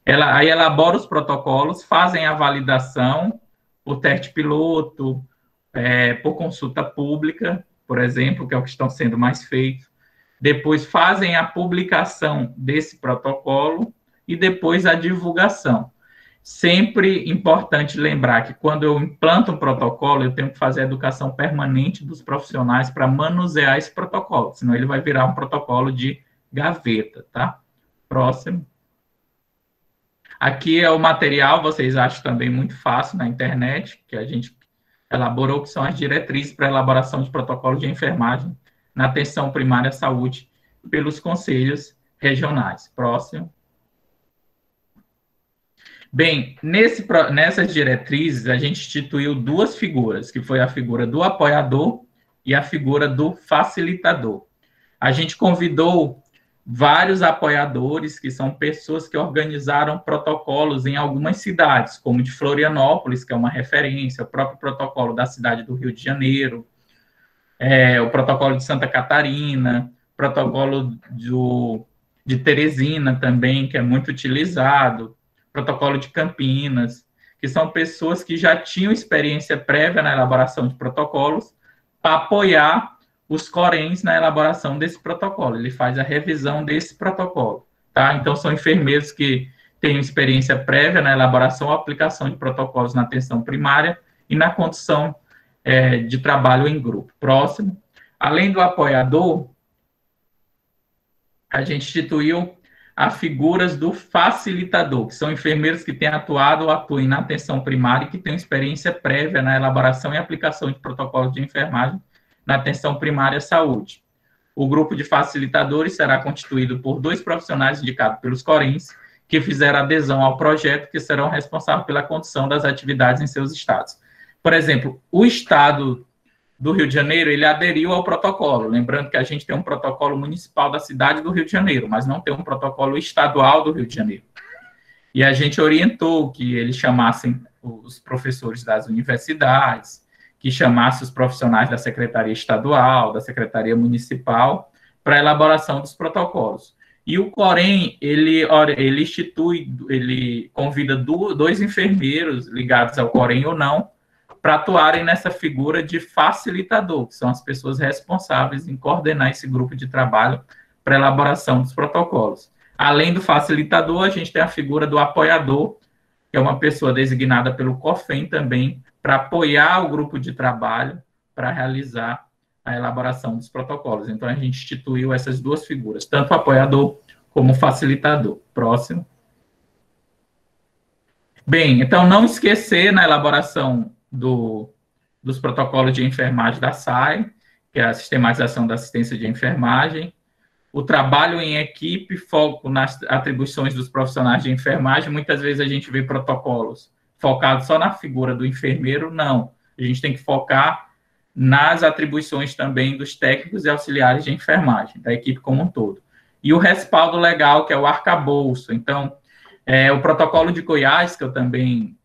Ela aí elabora os protocolos, fazem a validação por teste piloto, por consulta pública, por exemplo, que é o que estão sendo mais feito. Depois fazem a publicação desse protocolo e depois a divulgação. Sempre importante lembrar que quando eu implanto um protocolo, eu tenho que fazer a educação permanente dos profissionais para manusear esse protocolo, senão ele vai virar um protocolo de gaveta, tá? Próximo. Aqui é o material, vocês acham também muito fácil na internet, que a gente elaborou, que são as diretrizes para a elaboração de protocolos de enfermagem na atenção primária à saúde pelos conselhos regionais. Próximo. Bem, nessas diretrizes, a gente instituiu duas figuras, que foi a figura do apoiador e a figura do facilitador. A gente convidou vários apoiadores, que são pessoas que organizaram protocolos em algumas cidades, como de Florianópolis, que é uma referência, o próprio protocolo da cidade do Rio de Janeiro, o protocolo de Santa Catarina, protocolo de Teresina também, que é muito utilizado, protocolo de Campinas, que são pessoas que já tinham experiência prévia na elaboração de protocolos para apoiar os corems na elaboração desse protocolo. Ele faz a revisão desse protocolo, tá? Então, são enfermeiros que têm experiência prévia na elaboração ou aplicação de protocolos na atenção primária e na condução de trabalho em grupo. Próximo. Além do apoiador, a gente instituiu as figuras do facilitador, que são enfermeiros que têm atuado ou atuem na atenção primária e que têm experiência prévia na elaboração e aplicação de protocolos de enfermagem na atenção primária à saúde. O grupo de facilitadores será constituído por 2 profissionais indicados pelos corems que fizeram adesão ao projeto, que serão responsáveis pela condução das atividades em seus estados. Por exemplo, o estado do Rio de Janeiro, ele aderiu ao protocolo, lembrando que a gente tem um protocolo municipal da cidade do Rio de Janeiro, mas não tem um protocolo estadual do Rio de Janeiro. E a gente orientou que eles chamassem os professores das universidades, que chamassem os profissionais da Secretaria Estadual, da Secretaria Municipal, para a elaboração dos protocolos. E o COREM, ele convida 2 enfermeiros ligados ao COREM ou não, para atuarem nessa figura de facilitador, que são as pessoas responsáveis em coordenar esse grupo de trabalho para a elaboração dos protocolos. Além do facilitador, a gente tem a figura do apoiador, que é uma pessoa designada pelo COFEM também, para apoiar o grupo de trabalho para realizar a elaboração dos protocolos. Então, a gente instituiu essas 2 figuras, tanto o apoiador como o facilitador. Próximo. Bem, então, não esquecer na elaboração dos protocolos de enfermagem da SAI, que é a Sistematização da Assistência de Enfermagem, o trabalho em equipe, foco nas atribuições dos profissionais de enfermagem. Muitas vezes a gente vê protocolos focados só na figura do enfermeiro, não. A gente tem que focar nas atribuições também dos técnicos e auxiliares de enfermagem, da equipe como um todo. E o respaldo legal, que é o arcabouço. Então, o protocolo de Goiás, que eu também...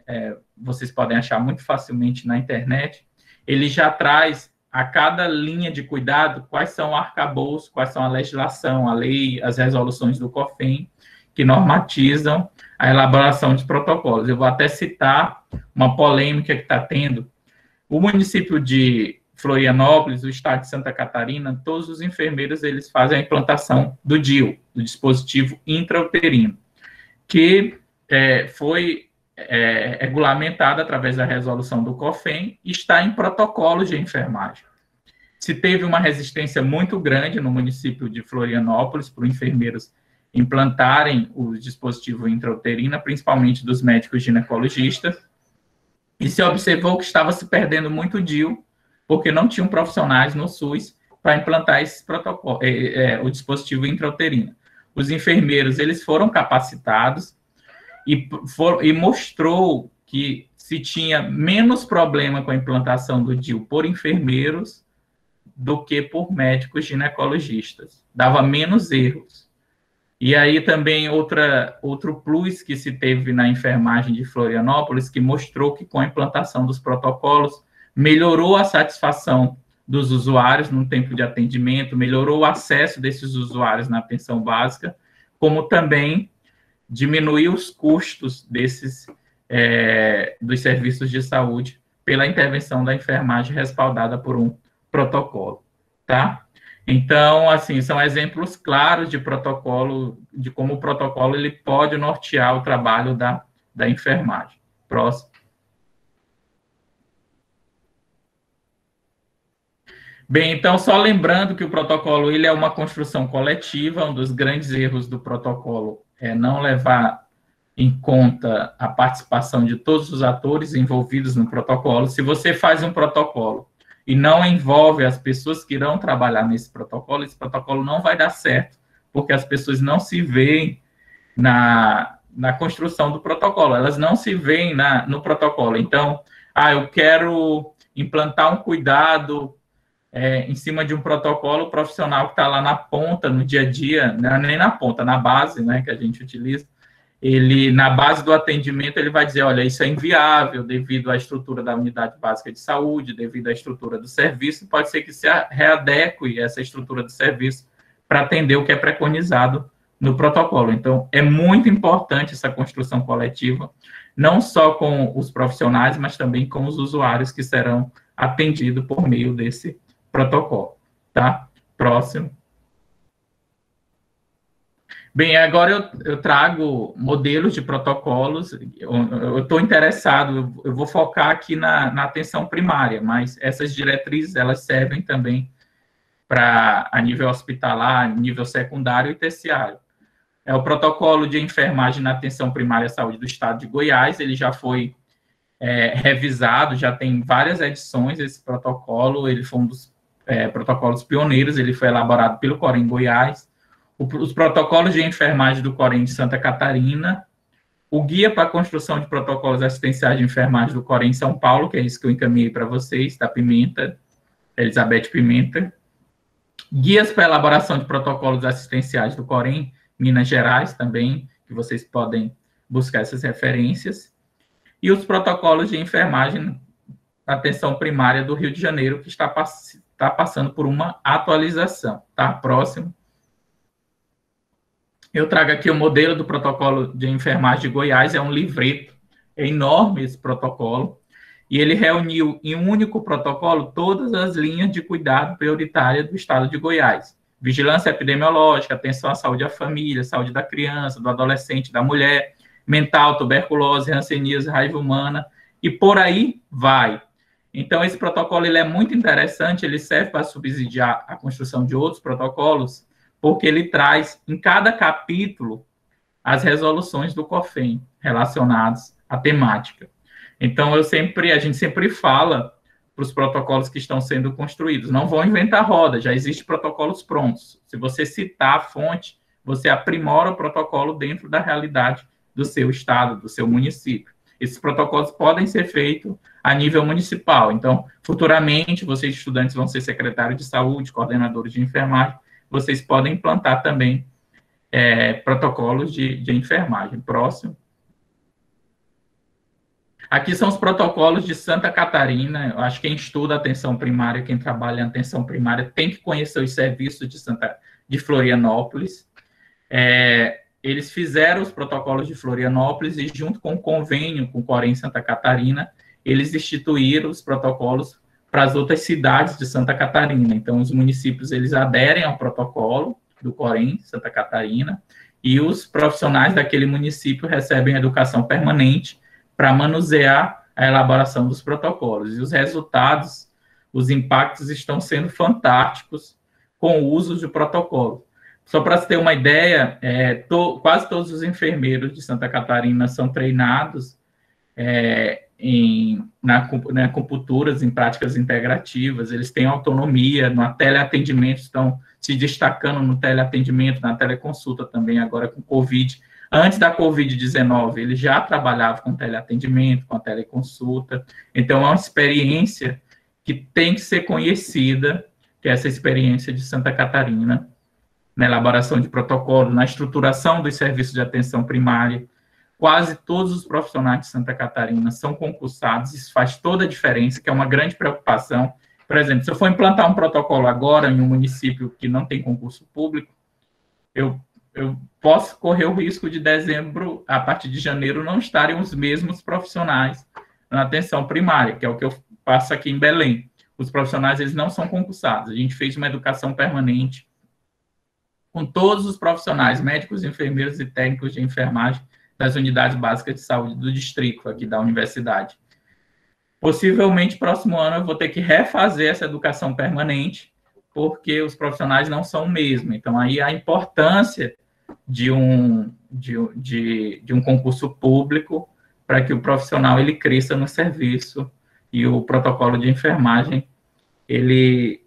vocês podem achar muito facilmente na internet, ele já traz a cada linha de cuidado quais são o arcabouço, quais são a legislação, a lei, as resoluções do COFEM, que normatizam a elaboração de protocolos. Eu vou até citar uma polêmica que está tendo. O município de Florianópolis, o estado de Santa Catarina, todos os enfermeiros eles fazem a implantação do DIU, do dispositivo intrauterino, que foi regulamentada através da resolução do COFEM e está em protocolo de enfermagem. Se teve uma resistência muito grande no município de Florianópolis para os enfermeiros implantarem o dispositivo intrauterino, principalmente dos médicos ginecologistas, e se observou que estava se perdendo muito DIU, porque não tinham profissionais no SUS para implantar esse protocolo, o dispositivo intrauterino. Os enfermeiros eles foram capacitados, e mostrou que se tinha menos problema com a implantação do DIU por enfermeiros do que por médicos ginecologistas. Dava menos erros. E aí também outro plus que se teve na enfermagem de Florianópolis, que mostrou que com a implantação dos protocolos, melhorou a satisfação dos usuários no tempo de atendimento, melhorou o acesso desses usuários na atenção básica, como também diminuir os custos dos serviços de saúde pela intervenção da enfermagem respaldada por um protocolo, tá? Então, assim, são exemplos claros de protocolo, de como o protocolo ele pode nortear o trabalho da da enfermagem. Próximo. Bem, então, só lembrando que o protocolo ele é uma construção coletiva, um dos grandes erros do protocolo é não levar em conta a participação de todos os atores envolvidos no protocolo. Se você faz um protocolo e não envolve as pessoas que irão trabalhar nesse protocolo, esse protocolo não vai dar certo, porque as pessoas não se veem na construção do protocolo, elas não se veem no protocolo. Então, eu quero implantar um cuidado em cima de um protocolo profissional que está lá na ponta, no dia a dia, nem na ponta, na base, né, que a gente utiliza. Ele, na base do atendimento, ele vai dizer, olha, isso é inviável devido à estrutura da unidade básica de saúde, devido à estrutura do serviço, pode ser que se readeque essa estrutura do serviço para atender o que é preconizado no protocolo. Então, é muito importante essa construção coletiva, não só com os profissionais, mas também com os usuários que serão atendidos por meio desse protocolo, tá? Próximo. Bem, agora eu trago modelos de protocolos, eu estou interessado, eu vou focar aqui na atenção primária, mas essas diretrizes, elas servem também para a nível hospitalar, nível secundário e terciário. É o protocolo de enfermagem na atenção primária à saúde do estado de Goiás, ele já foi revisado, já tem várias edições esse protocolo, ele foi um dos protocolos pioneiros, ele foi elaborado pelo Corém Goiás, os protocolos de enfermagem do Corém de Santa Catarina, o guia para a construção de protocolos assistenciais de enfermagem do Corém em São Paulo, que é isso que eu encaminhei para vocês, da Pimenta, Elizabeth Pimenta, guias para a elaboração de protocolos assistenciais do Corém, Minas Gerais também, que vocês podem buscar essas referências, e os protocolos de enfermagem na atenção primária do Rio de Janeiro, que está passando por uma atualização, tá? Próximo. Eu trago aqui o modelo do protocolo de enfermagem de Goiás, é um livreto, é enorme esse protocolo, e ele reuniu em um único protocolo todas as linhas de cuidado prioritária do estado de Goiás. Vigilância epidemiológica, atenção à saúde da família, saúde da criança, do adolescente, da mulher, mental, tuberculose, hanseníase, raiva humana, e por aí vai. Então, esse protocolo ele é muito interessante, ele serve para subsidiar a construção de outros protocolos, porque ele traz, em cada capítulo, as resoluções do COFEM relacionadas à temática. Então, a gente sempre fala para os protocolos que estão sendo construídos, não vão inventar roda, já existem protocolos prontos. Se você citar a fonte, você aprimora o protocolo dentro da realidade do seu estado, do seu município. Esses protocolos podem ser feitos a nível municipal. Então, futuramente, vocês estudantes vão ser secretários de saúde, coordenadores de enfermagem, vocês podem implantar também protocolos de enfermagem. Próximo. Aqui são os protocolos de Santa Catarina. Eu acho que quem estuda atenção primária, quem trabalha em atenção primária, tem que conhecer os serviços de Florianópolis. Eles fizeram os protocolos de Florianópolis e, junto com o convênio com o Corém Santa Catarina, eles instituíram os protocolos para as outras cidades de Santa Catarina. Então, os municípios, eles aderem ao protocolo do Corém Santa Catarina e os profissionais daquele município recebem educação permanente para manusear a elaboração dos protocolos. E os resultados, os impactos estão sendo fantásticos com o uso de protocolo. Só para você ter uma ideia, quase todos os enfermeiros de Santa Catarina são treinados na acupunturas, em práticas integrativas, eles têm autonomia, no teleatendimento, estão se destacando no teleatendimento, na teleconsulta também, agora com Covid. Antes da Covid-19, eles já trabalhavam com teleatendimento, com a teleconsulta, então é uma experiência que tem que ser conhecida, que é essa experiência de Santa Catarina, na elaboração de protocolo, na estruturação dos serviços de atenção primária. Quase todos os profissionais de Santa Catarina são concursados, isso faz toda a diferença, que é uma grande preocupação. Por exemplo, se eu for implantar um protocolo agora em um município que não tem concurso público, eu posso correr o risco de dezembro, a partir de janeiro, não estarem os mesmos profissionais na atenção primária, que é o que eu faço aqui em Belém. Os profissionais, eles não são concursados. A gente fez uma educação permanente com todos os profissionais, médicos, enfermeiros e técnicos de enfermagem das unidades básicas de saúde do distrito aqui da universidade. Possivelmente, próximo ano, eu vou ter que refazer essa educação permanente, porque os profissionais não são o mesmo. Então, aí a importância de um concurso público para que o profissional ele cresça no serviço e o protocolo de enfermagem ele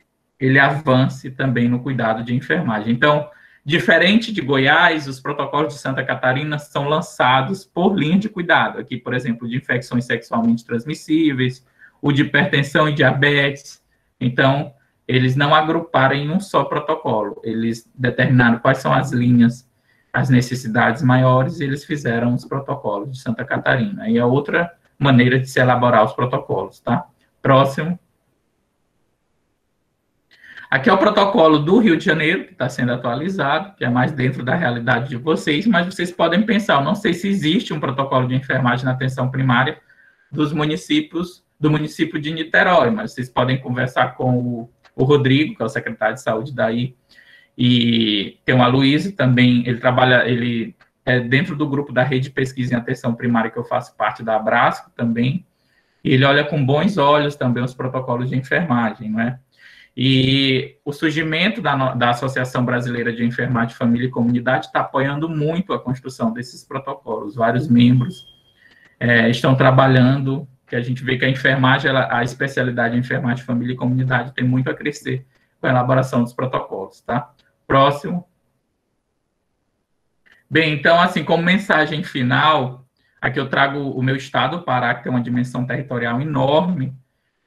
avance também no cuidado de enfermagem. Então, diferente de Goiás, os protocolos de Santa Catarina são lançados por linha de cuidado. Aqui, por exemplo, de infecções sexualmente transmissíveis, o de hipertensão e diabetes. Então, eles não agruparam em um só protocolo. Eles determinaram quais são as linhas, as necessidades maiores, e eles fizeram os protocolos de Santa Catarina. E é outra maneira de se elaborar os protocolos, tá? Próximo. Aqui é o protocolo do Rio de Janeiro, que está sendo atualizado, que é mais dentro da realidade de vocês, mas vocês podem pensar, eu não sei se existe um protocolo de enfermagem na atenção primária dos municípios, do município de Niterói, mas vocês podem conversar com o Rodrigo, que é o secretário de saúde daí, e tem o Aloysio também, ele é dentro do grupo da rede de pesquisa em atenção primária, que eu faço parte da Abrasco também, e ele olha com bons olhos também os protocolos de enfermagem, não é? E o surgimento da Associação Brasileira de Enfermagem, Família e Comunidade está apoiando muito a construção desses protocolos. Vários membros estão trabalhando, que a gente vê que a enfermagem, a especialidade de enfermagem, família e comunidade tem muito a crescer com a elaboração dos protocolos, tá? Próximo. Bem, então, assim, como mensagem final, aqui eu trago o meu estado, o Pará, que tem uma dimensão territorial enorme,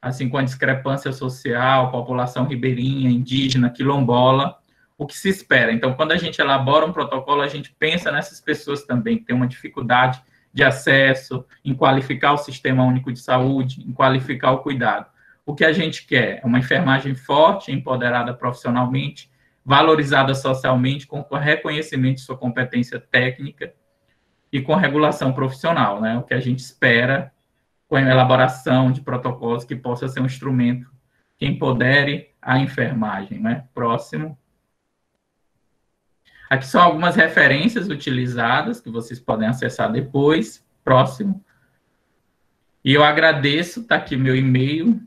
assim, com a discrepância social, população ribeirinha, indígena, quilombola, o que se espera. Então, quando a gente elabora um protocolo, a gente pensa nessas pessoas também, que têm uma dificuldade de acesso, em qualificar o Sistema Único de Saúde, em qualificar o cuidado. O que a gente quer é uma enfermagem forte, empoderada profissionalmente, valorizada socialmente, com reconhecimento de sua competência técnica e com regulação profissional, né? O que a gente espera com a elaboração de protocolos que possa ser um instrumento que empodere a enfermagem, né? Próximo. Aqui são algumas referências utilizadas que vocês podem acessar depois. Próximo. E eu agradeço, está aqui meu e-mail.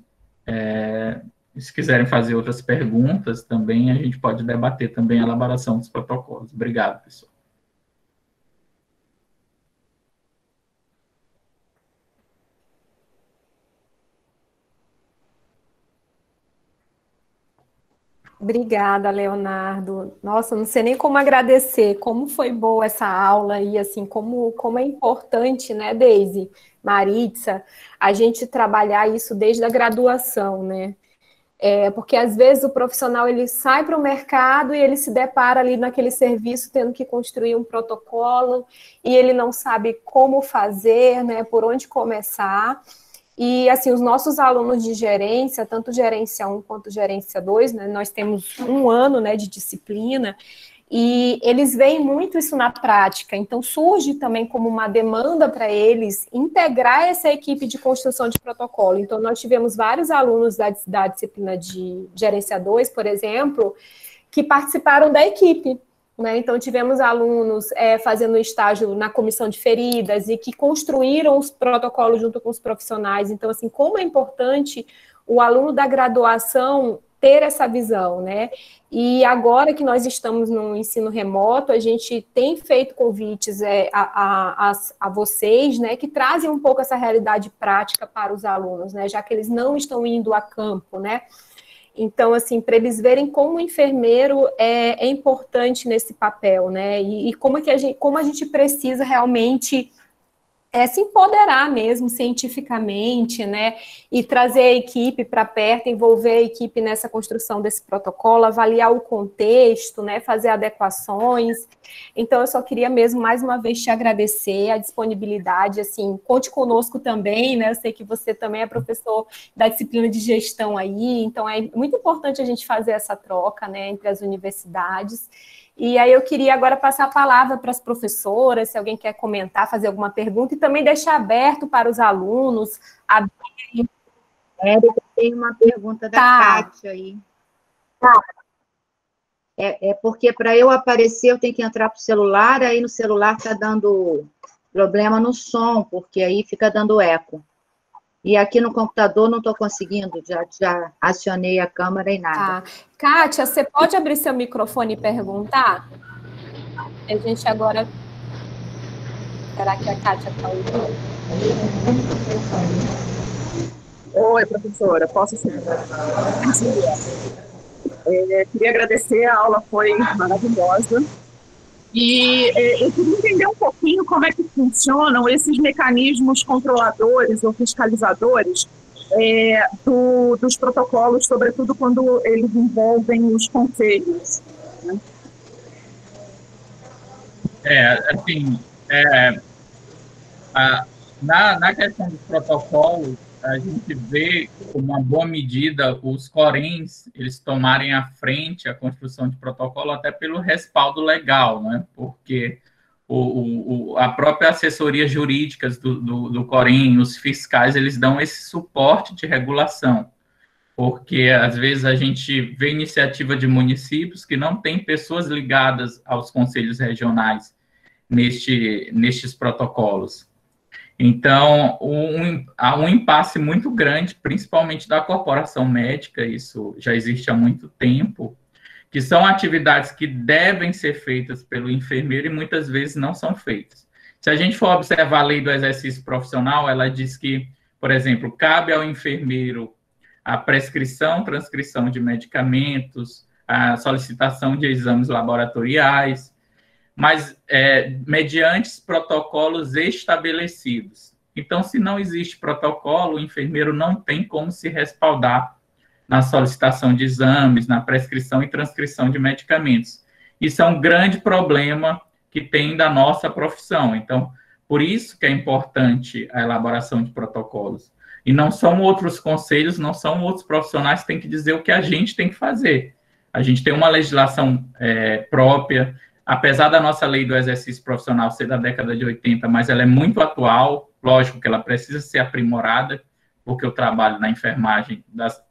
Se quiserem fazer outras perguntas também, a gente pode debater também a elaboração dos protocolos. Obrigado, pessoal. Obrigada, Leonardo. Nossa, não sei nem como agradecer, como foi boa essa aula e assim, como é importante, né, Deise, Maritza, a gente trabalhar isso desde a graduação, né? Porque às vezes o profissional ele sai para o mercado e ele se depara ali naquele serviço tendo que construir um protocolo e ele não sabe como fazer, né, por onde começar. E, assim, os nossos alunos de gerência, tanto gerência 1 quanto gerência 2, né, nós temos 1 ano, né, de disciplina, e eles veem muito isso na prática, então surge também como uma demanda para eles integrar essa equipe de construção de protocolo. Então, nós tivemos vários alunos da disciplina de gerência 2, por exemplo, que participaram da equipe, né? Então, tivemos alunos fazendo estágio na comissão de feridas e que construíram os protocolos junto com os profissionais. Então, assim, como é importante o aluno da graduação ter essa visão, né? E agora que nós estamos no ensino remoto, a gente tem feito convites a vocês, né, que trazem um pouco essa realidade prática para os alunos, né, já que eles não estão indo a campo, né? Então, assim, para eles verem como o enfermeiro é importante nesse papel, né? E como a gente precisa realmente se empoderar mesmo cientificamente, né? E trazer a equipe para perto, envolver a equipe nessa construção desse protocolo, avaliar o contexto, né? Fazer adequações. Então, eu só queria mesmo, mais uma vez, te agradecer a disponibilidade, assim, conte conosco também, né? Eu sei que você também é professor da disciplina de gestão aí, então é muito importante a gente fazer essa troca, né, entre as universidades. E aí eu queria agora passar a palavra para as professoras, se alguém quer comentar, fazer alguma pergunta, e também deixar aberto para os alunos. Érica, tem uma pergunta da Kátia aí. Tá. Porque para eu aparecer, eu tenho que entrar para o celular, aí no celular está dando problema no som, porque aí fica dando eco. E aqui no computador não estou conseguindo, já acionei a câmera e nada. Kátia, você pode abrir seu microfone e perguntar? A gente agora... Será que a Kátia está ouvindo? Oi, professora, posso sim. Queria agradecer, a aula foi maravilhosa. E eu queria entender um pouquinho como é que funcionam esses mecanismos controladores ou fiscalizadores dos protocolos, sobretudo quando eles envolvem os conselhos. Né? Na questão dos protocolos, a gente vê, com uma boa medida, os Corems, eles tomarem à frente a construção de protocolo até pelo respaldo legal, né? Porque a própria assessoria jurídica do Corem, os fiscais, eles dão esse suporte de regulação, porque às vezes a gente vê iniciativa de municípios que não têm pessoas ligadas aos conselhos regionais nestes protocolos. Então, há um impasse muito grande, principalmente da corporação médica, isso já existe há muito tempo, que são atividades que devem ser feitas pelo enfermeiro e muitas vezes não são feitas. Se a gente for observar a lei do exercício profissional, ela diz que, por exemplo, cabe ao enfermeiro a prescrição, transcrição de medicamentos, a solicitação de exames laboratoriais, mas mediante protocolos estabelecidos. Então, se não existe protocolo, o enfermeiro não tem como se respaldar na solicitação de exames, na prescrição e transcrição de medicamentos. Isso é um grande problema que tem da nossa profissão. Então, por isso que é importante a elaboração de protocolos. E não são outros conselhos, não são outros profissionais que têm que dizer o que a gente tem que fazer. A gente tem uma legislação própria, apesar da nossa lei do exercício profissional ser da década de 80, mas ela é muito atual, lógico que ela precisa ser aprimorada, porque o trabalho na enfermagem,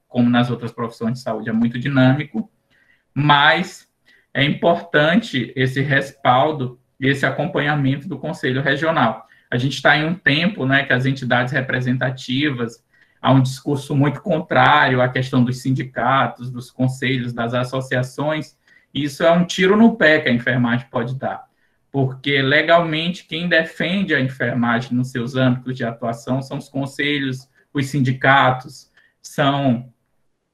como nas outras profissões de saúde, é muito dinâmico, mas é importante esse respaldo e esse acompanhamento do Conselho Regional. A gente está em um tempo, né, que as entidades representativas, há um discurso muito contrário à questão dos sindicatos, dos conselhos, das associações. Isso é um tiro no pé que a enfermagem pode dar, porque legalmente quem defende a enfermagem nos seus âmbitos de atuação são os conselhos, os sindicatos, são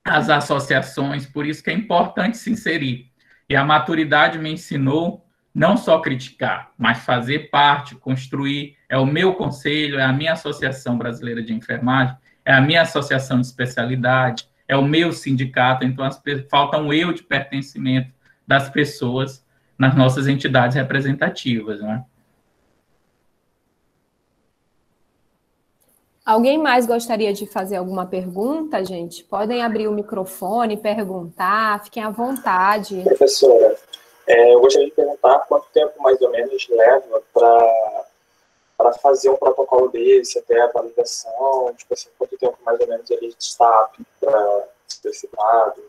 as associações, por isso que é importante se inserir. E a maturidade me ensinou não só criticar, mas fazer parte, construir. É o meu conselho, é a minha Associação Brasileira de Enfermagem, é a minha associação de especialidade, é o meu sindicato, então falta um eu de pertencimento das pessoas nas nossas entidades representativas, né? Alguém mais gostaria de fazer alguma pergunta, gente? Podem abrir o microfone, perguntar, fiquem à vontade. Professora, eu gostaria de perguntar quanto tempo mais ou menos leva para fazer um protocolo desse, até a validação, tipo assim, quanto tempo mais ou menos ele está apto para ser citado?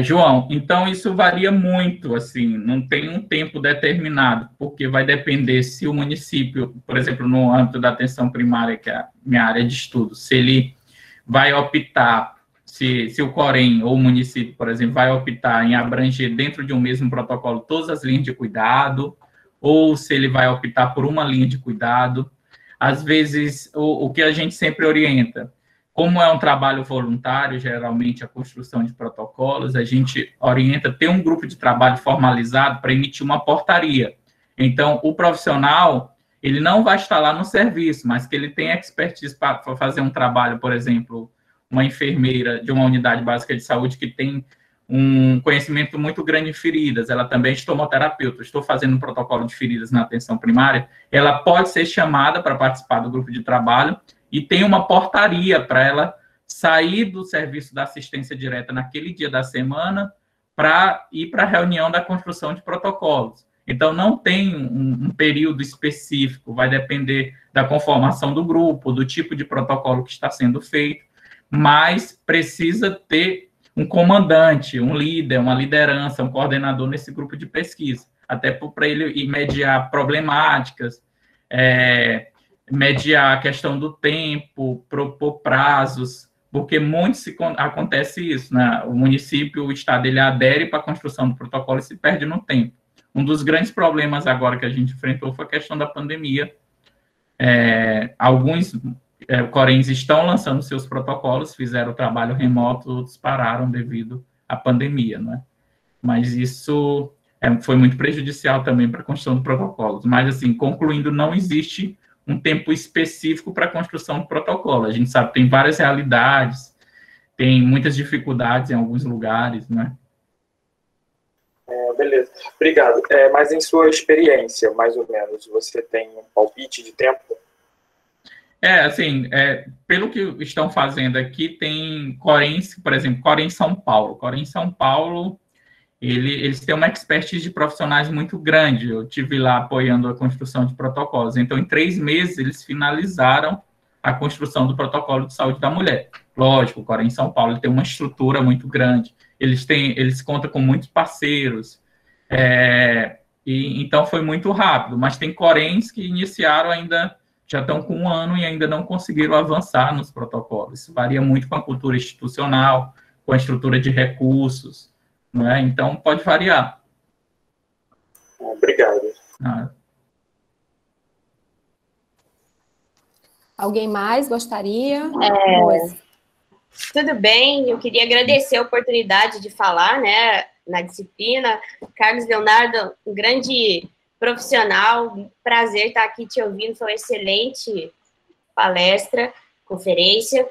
João, então isso varia muito, assim, não tem um tempo determinado, porque vai depender se o município, por exemplo, no âmbito da atenção primária, que é a minha área de estudo, se ele vai optar, se o Corem ou o município, por exemplo, vai optar em abranger dentro de um mesmo protocolo todas as linhas de cuidado, ou se ele vai optar por uma linha de cuidado. Às vezes, o que a gente sempre orienta, como é um trabalho voluntário, geralmente, a construção de protocolos, a gente orienta ter um grupo de trabalho formalizado para emitir uma portaria. Então, o profissional, ele não vai estar lá no serviço, mas que ele tem expertise para fazer um trabalho, por exemplo, uma enfermeira de uma unidade básica de saúde que tem um conhecimento muito grande em feridas, ela também é estomoterapeuta, estou fazendo um protocolo de feridas na atenção primária, ela pode ser chamada para participar do grupo de trabalho e tem uma portaria para ela sair do serviço da assistência direta naquele dia da semana para ir para a reunião da construção de protocolos. Então, não tem um período específico, vai depender da conformação do grupo, do tipo de protocolo que está sendo feito, mas precisa ter um comandante, um líder, uma liderança, um coordenador nesse grupo de pesquisa. até para ele ir mediar problemáticas, mediar a questão do tempo, propor prazos, porque muito acontece isso, né? O município, o Estado, ele adere para a construção do protocolo e se perde no tempo. Um dos grandes problemas agora que a gente enfrentou foi a questão da pandemia. Alguns coreens estão lançando seus protocolos, fizeram o trabalho remoto, outros pararam devido à pandemia, né? Mas isso foi muito prejudicial também para a construção de protocolos. Mas, assim, concluindo, não existe um tempo específico para a construção do protocolo. A gente sabe que tem várias realidades, tem muitas dificuldades em alguns lugares, né? Beleza, obrigado. Mas em sua experiência, mais ou menos, você tem um palpite de tempo? Assim, pelo que estão fazendo aqui, tem coreens, por exemplo, Corém São Paulo. Corém São Paulo, eles têm uma expertise de profissionais muito grande. Eu tive lá apoiando a construção de protocolos. Então, em 3 meses, eles finalizaram a construção do protocolo de saúde da mulher. Lógico, o Corém São Paulo tem uma estrutura muito grande. Eles contam com muitos parceiros. Então, foi muito rápido. Mas tem coreens que iniciaram ainda, já estão com 1 ano e ainda não conseguiram avançar nos protocolos. Isso varia muito com a cultura institucional, com a estrutura de recursos, não é? Então, pode variar. Obrigado. Alguém mais gostaria? Tudo bem, eu queria agradecer a oportunidade de falar, né, na disciplina. Carlos Leonardo, um grande profissional, prazer estar aqui te ouvindo, foi uma excelente palestra, conferência.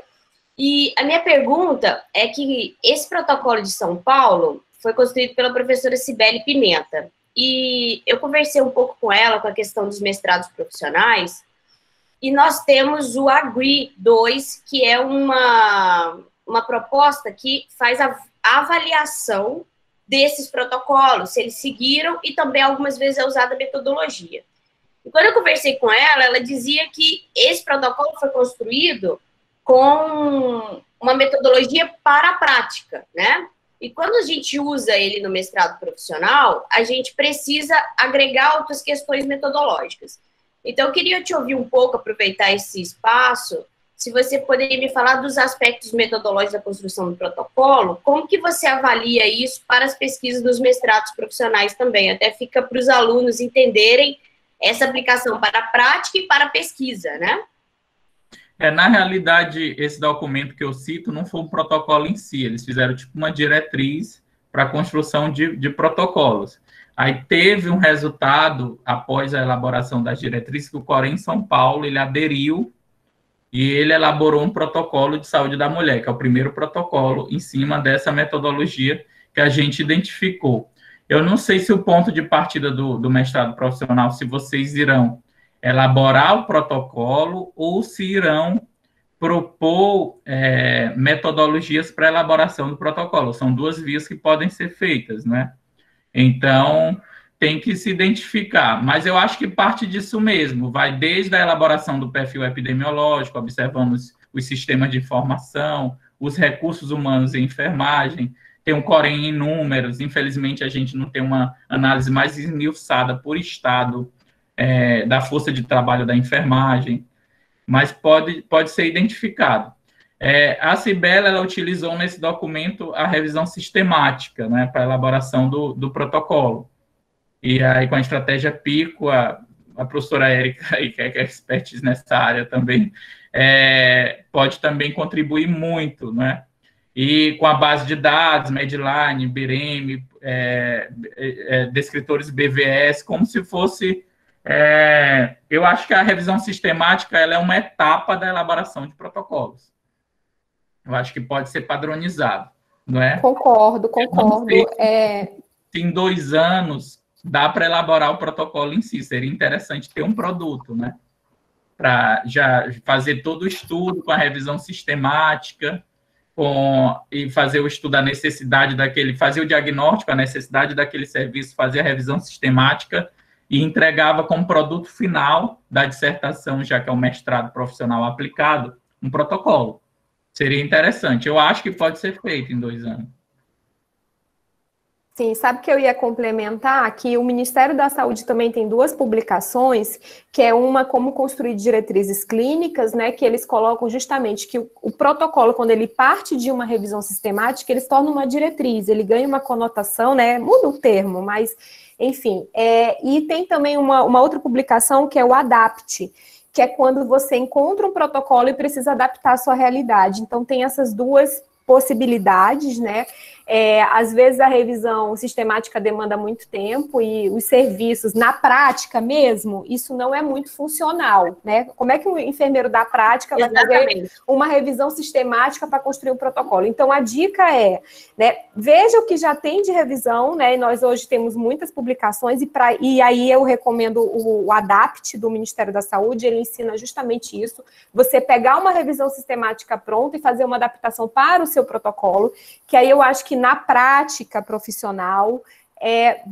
E a minha pergunta é que esse protocolo de São Paulo foi construído pela professora Cibele Pimenta, e eu conversei um pouco com ela com a questão dos mestrados profissionais, e nós temos o AGRI 2, que é uma proposta que faz a avaliação desses protocolos, se eles seguiram, e também algumas vezes é usada a metodologia. E quando eu conversei com ela, ela dizia que esse protocolo foi construído com uma metodologia para a prática, né? E quando a gente usa ele no mestrado profissional, a gente precisa agregar outras questões metodológicas. Então, eu queria te ouvir um pouco, aproveitar esse espaço, se você poderia me falar dos aspectos metodológicos da construção do protocolo, como que você avalia isso para as pesquisas dos mestrados profissionais também? Até fica para os alunos entenderem essa aplicação para a prática e para a pesquisa, né? Na realidade, esse documento que eu cito não foi um protocolo em si, eles fizeram tipo uma diretriz para a construção de protocolos. Aí teve um resultado, após a elaboração das diretrizes, que o Corém São Paulo, ele aderiu e ele elaborou um protocolo de saúde da mulher, que é o primeiro protocolo em cima dessa metodologia que a gente identificou. Eu não sei se o ponto de partida do mestrado profissional, se vocês irão elaborar o protocolo ou se irão propor metodologias para elaboração do protocolo. São 2 vias que podem ser feitas, né? Então, tem que se identificar. Mas eu acho que parte disso mesmo, vai desde a elaboração do perfil epidemiológico, observando os sistemas de informação, os recursos humanos em enfermagem, tem um Corém em números, infelizmente a gente não tem uma análise mais esmiuçada por estado da força de trabalho da enfermagem, mas pode ser identificado. A Cibele, ela utilizou nesse documento a revisão sistemática, né, para a elaboração do protocolo. E aí, com a estratégia PICO, a professora Érica, que é expertise nessa área também, pode também contribuir muito, né? E com a base de dados, Medline, BIREM, descritores BVS, como se fosse... eu acho que a revisão sistemática ela é uma etapa da elaboração de protocolos. Eu acho que pode ser padronizado, não é? Concordo. Se em 2 anos dá para elaborar o protocolo em si, seria interessante ter um produto, né? Para já fazer todo o estudo com a revisão sistemática, e fazer o estudo da necessidade fazer o diagnóstico, a necessidade daquele serviço, fazer a revisão sistemática e entregava como produto final da dissertação, já que é um mestrado profissional aplicado, um protocolo. Seria interessante. Eu acho que pode ser feito em 2 anos. Sim, sabe que eu ia complementar que o Ministério da Saúde também tem 2 publicações, que é uma como construir diretrizes clínicas, né, que eles colocam justamente que o protocolo, quando ele parte de uma revisão sistemática, ele se torna uma diretriz, ele ganha uma conotação, né, muda o termo, mas, enfim. E tem também uma outra publicação que é o ADAPT, que é quando você encontra um protocolo e precisa adaptar a sua realidade. Então, tem essas 2 possibilidades, né? Às vezes a revisão sistemática demanda muito tempo e os serviços, na prática mesmo, isso não é muito funcional, né? Como é que um enfermeiro da prática vai fazer uma revisão sistemática para construir um protocolo? Então, a dica é, né, veja o que já tem de revisão, né? E nós hoje temos muitas publicações e aí eu recomendo o ADAPT do Ministério da Saúde, ele ensina justamente isso, você pegar uma revisão sistemática pronta e fazer uma adaptação para o seu protocolo, que aí eu acho que na prática profissional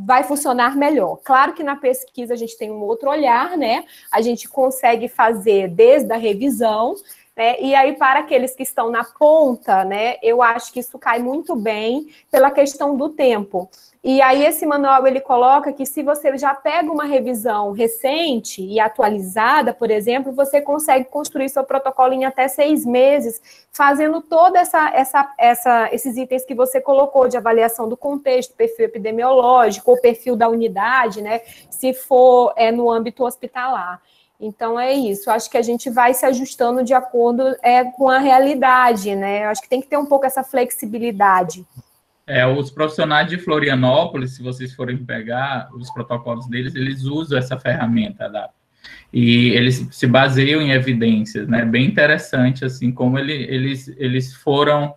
vai funcionar melhor. Claro que na pesquisa a gente tem um outro olhar, né? A gente consegue fazer desde a revisão, né? E aí para aqueles que estão na ponta, né? Eu acho que isso cai muito bem pela questão do tempo. E aí esse manual, ele coloca que se você já pega uma revisão recente e atualizada, por exemplo, você consegue construir seu protocolo em até 6 meses, fazendo toda esses itens que você colocou de avaliação do contexto, perfil epidemiológico, ou perfil da unidade, né, se for no âmbito hospitalar. Então, é isso. Acho que a gente vai se ajustando de acordo com a realidade, né? Acho que tem que ter um pouco essa flexibilidade. Os profissionais de Florianópolis, se vocês forem pegar os protocolos deles, eles usam essa ferramenta, e eles se baseiam em evidências, né? Bem interessante, assim, como eles foram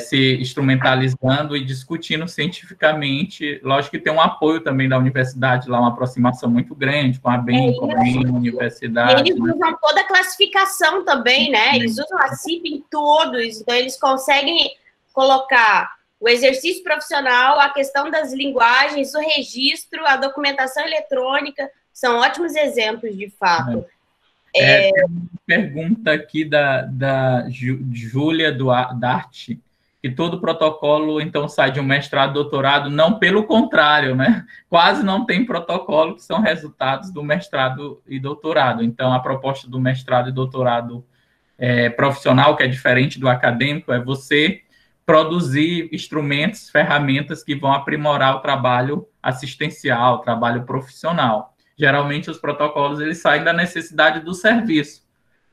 se instrumentalizando e discutindo cientificamente. Lógico que tem um apoio também da universidade, lá uma aproximação muito grande, com a BEM, com a universidade. E eles usam toda a classificação também, né? Eles usam a CIP em todos, então eles conseguem colocar o exercício profissional, a questão das linguagens, o registro, a documentação eletrônica, são ótimos exemplos, de fato. Tem uma pergunta aqui da Júlia Duarte, que todo protocolo, então, sai de um mestrado, doutorado, não, pelo contrário, né? Quase não tem protocolo que são resultados do mestrado e doutorado. Então, a proposta do mestrado e doutorado profissional, que é diferente do acadêmico, é você produzir instrumentos, ferramentas que vão aprimorar o trabalho assistencial, o trabalho profissional. Geralmente, os protocolos, eles saem da necessidade do serviço,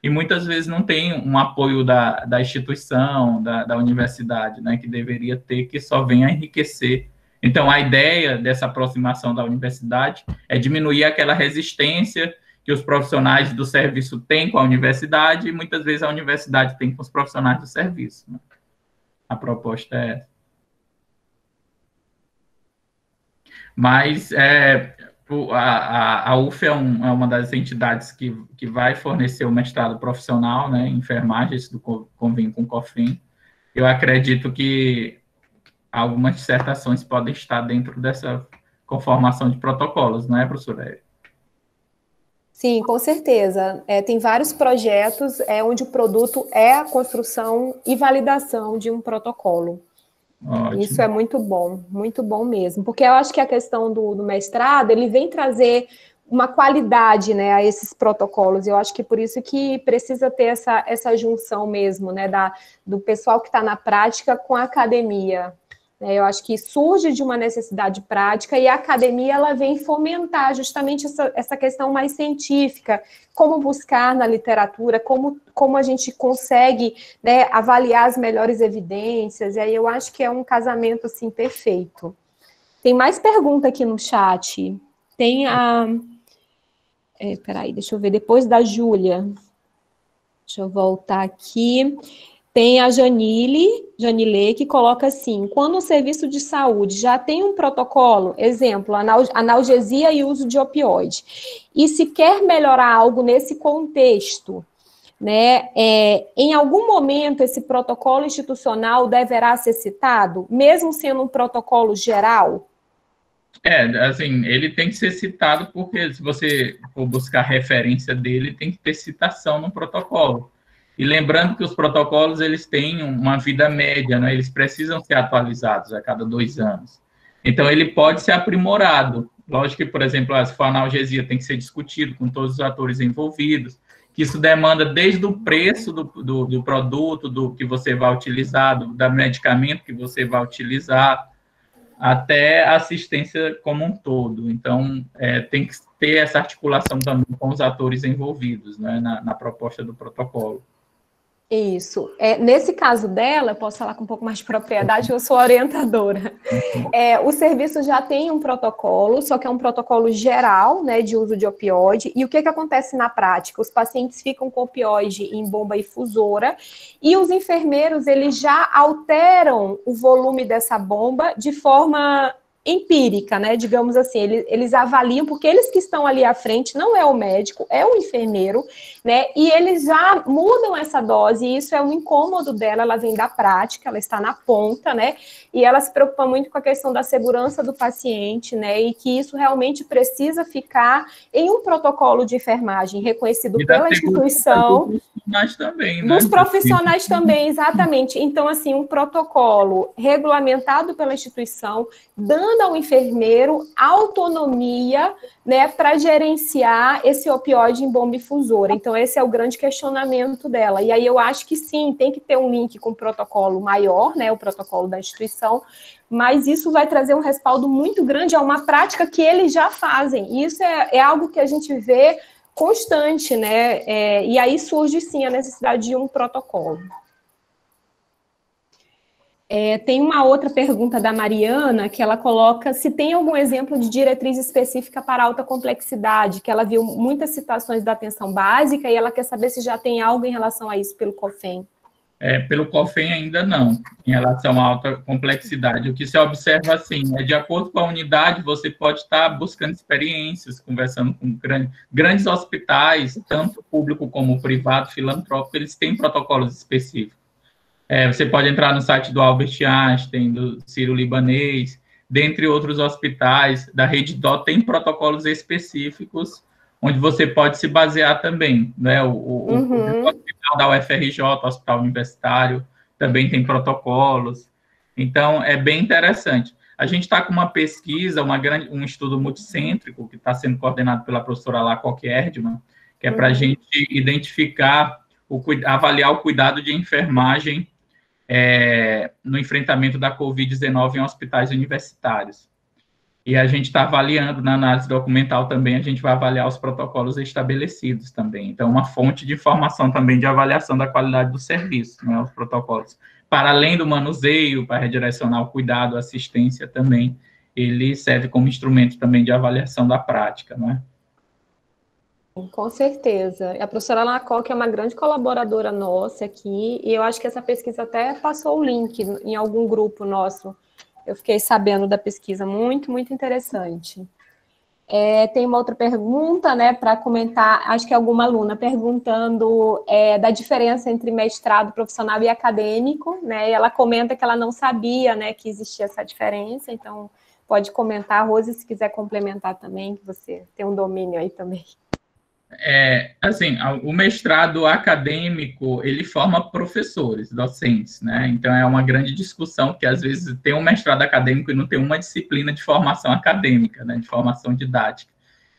e muitas vezes não tem um apoio da instituição, da universidade, né, que deveria ter, que só vem a enriquecer. Então, a ideia dessa aproximação da universidade é diminuir aquela resistência que os profissionais do serviço têm com a universidade, e muitas vezes a universidade tem com os profissionais do serviço, né? A proposta é essa. Mas a UF é uma das entidades que vai fornecer o mestrado profissional, né, em enfermagem, do convênio com o COFIN. Eu acredito que algumas dissertações podem estar dentro dessa conformação de protocolos, não é, professora Érica? Sim, com certeza. Tem vários projetos onde o produto é a construção e validação de um protocolo. Ótimo. Isso é muito bom mesmo, porque eu acho que a questão do mestrado, ele vem trazer uma qualidade, né, a esses protocolos. Eu acho que por isso que precisa ter essa junção mesmo, né, do pessoal que está na prática com a academia. Eu acho que surge de uma necessidade prática, e a academia, ela vem fomentar justamente essa questão mais científica, como buscar na literatura, como a gente consegue, né, avaliar as melhores evidências, e aí eu acho que é um casamento, assim, perfeito. Tem mais pergunta aqui no chat. Tem peraí, deixa eu ver, depois da Júlia. Deixa eu voltar aqui. Tem a Janile, que coloca assim: quando o serviço de saúde já tem um protocolo, exemplo, analgesia e uso de opioide, e se quer melhorar algo nesse contexto, né, em algum momento esse protocolo institucional deverá ser citado, mesmo sendo um protocolo geral? Assim, ele tem que ser citado porque, se você for buscar referência dele, tem que ter citação no protocolo. E lembrando que os protocolos, eles têm uma vida média, né? Eles precisam ser atualizados a cada 2 anos. Então, ele pode ser aprimorado. Lógico que, por exemplo, se for analgesia, tem que ser discutido com todos os atores envolvidos, que isso demanda desde o preço do produto, do que você vai utilizar, do medicamento que você vai utilizar, até a assistência como um todo. Então, tem que ter essa articulação também com os atores envolvidos, né, na proposta do protocolo. Isso. Nesse caso dela, eu posso falar com um pouco mais de propriedade, eu sou orientadora. O serviço já tem um protocolo, só que é um protocolo geral, né, de uso de opioide. E o que acontece na prática? Os pacientes ficam com opioide em bomba infusora e os enfermeiros, eles já alteram o volume dessa bomba de forma empírica, né, digamos assim, eles avaliam, porque eles que estão ali à frente, não é o médico, é o enfermeiro, né, e eles já mudam essa dose, e isso é um incômodo dela, ela vem da prática, ela está na ponta, né, e ela se preocupa muito com a questão da segurança do paciente, né, e que isso realmente precisa ficar em um protocolo de enfermagem reconhecido pela instituição. Dos profissionais também, né? Dos profissionais também, exatamente. Então, assim, um protocolo regulamentado pela instituição, dando ao enfermeiro autonomia, né, para gerenciar esse opioide em bomba infusora. Então, esse é o grande questionamento dela. E aí eu acho que sim, tem que ter um link com o protocolo maior, né, o protocolo da instituição, mas isso vai trazer um respaldo muito grande a uma prática que eles já fazem. E isso é algo que a gente vê constante, né? E aí surge, sim, a necessidade de um protocolo. Tem uma outra pergunta da Mariana, que ela coloca se tem algum exemplo de diretriz específica para alta complexidade, que ela viu muitas situações da atenção básica e ela quer saber se já tem algo em relação a isso pelo COFEM. Pelo COFEM ainda não, em relação à alta complexidade. O que se observa, assim, de acordo com a unidade, você pode estar buscando experiências, conversando com grandes hospitais, tanto público como privado, filantrópico, eles têm protocolos específicos. Você pode entrar no site do Albert Einstein, do Sírio-Libanês, dentre outros hospitais, da Rede Dó, tem protocolos específicos onde você pode se basear também, né? O hospital da UFRJ, o Hospital Universitário, também tem protocolos. Então, é bem interessante. A gente está com uma pesquisa, um estudo multicêntrico, que está sendo coordenado pela professora Lacoque Erdmann, que é para a gente identificar, avaliar o cuidado de enfermagem no enfrentamento da Covid-19 em hospitais universitários. E a gente está avaliando, na análise documental também, a gente vai avaliar os protocolos estabelecidos também. Então, uma fonte de informação também de avaliação da qualidade do serviço, né, os protocolos. Para além do manuseio, para redirecionar o cuidado, a assistência também, ele serve como instrumento também de avaliação da prática, não é? Com certeza. A professora Lacoque é uma grande colaboradora nossa aqui, e eu acho que essa pesquisa até passou o link em algum grupo nosso. Eu fiquei sabendo da pesquisa, muito, muito interessante. Tem uma outra pergunta, né, para comentar, acho que é alguma aluna perguntando da diferença entre mestrado profissional e acadêmico, né, e ela comenta que ela não sabia, né, que existia essa diferença, então pode comentar, Rose, se quiser complementar também, que você tem um domínio aí também. Assim, o mestrado acadêmico, ele forma professores, docentes, né? Então, é uma grande discussão, que às vezes tem um mestrado acadêmico e não tem uma disciplina de formação acadêmica, né? De formação didática.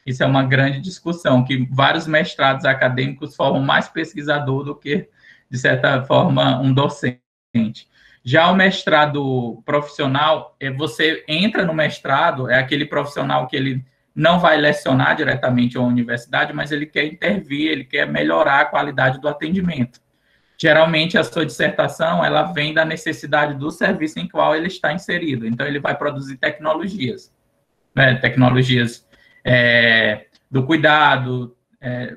Isso é uma grande discussão, que vários mestrados acadêmicos formam mais pesquisador do que, de certa forma, um docente. Já o mestrado profissional, você entra no mestrado, é aquele profissional que ele não vai lecionar diretamente a universidade, mas ele quer intervir, ele quer melhorar a qualidade do atendimento. Geralmente, a sua dissertação, ela vem da necessidade do serviço em qual ele está inserido. Então, ele vai produzir tecnologias, né? Tecnologias do cuidado,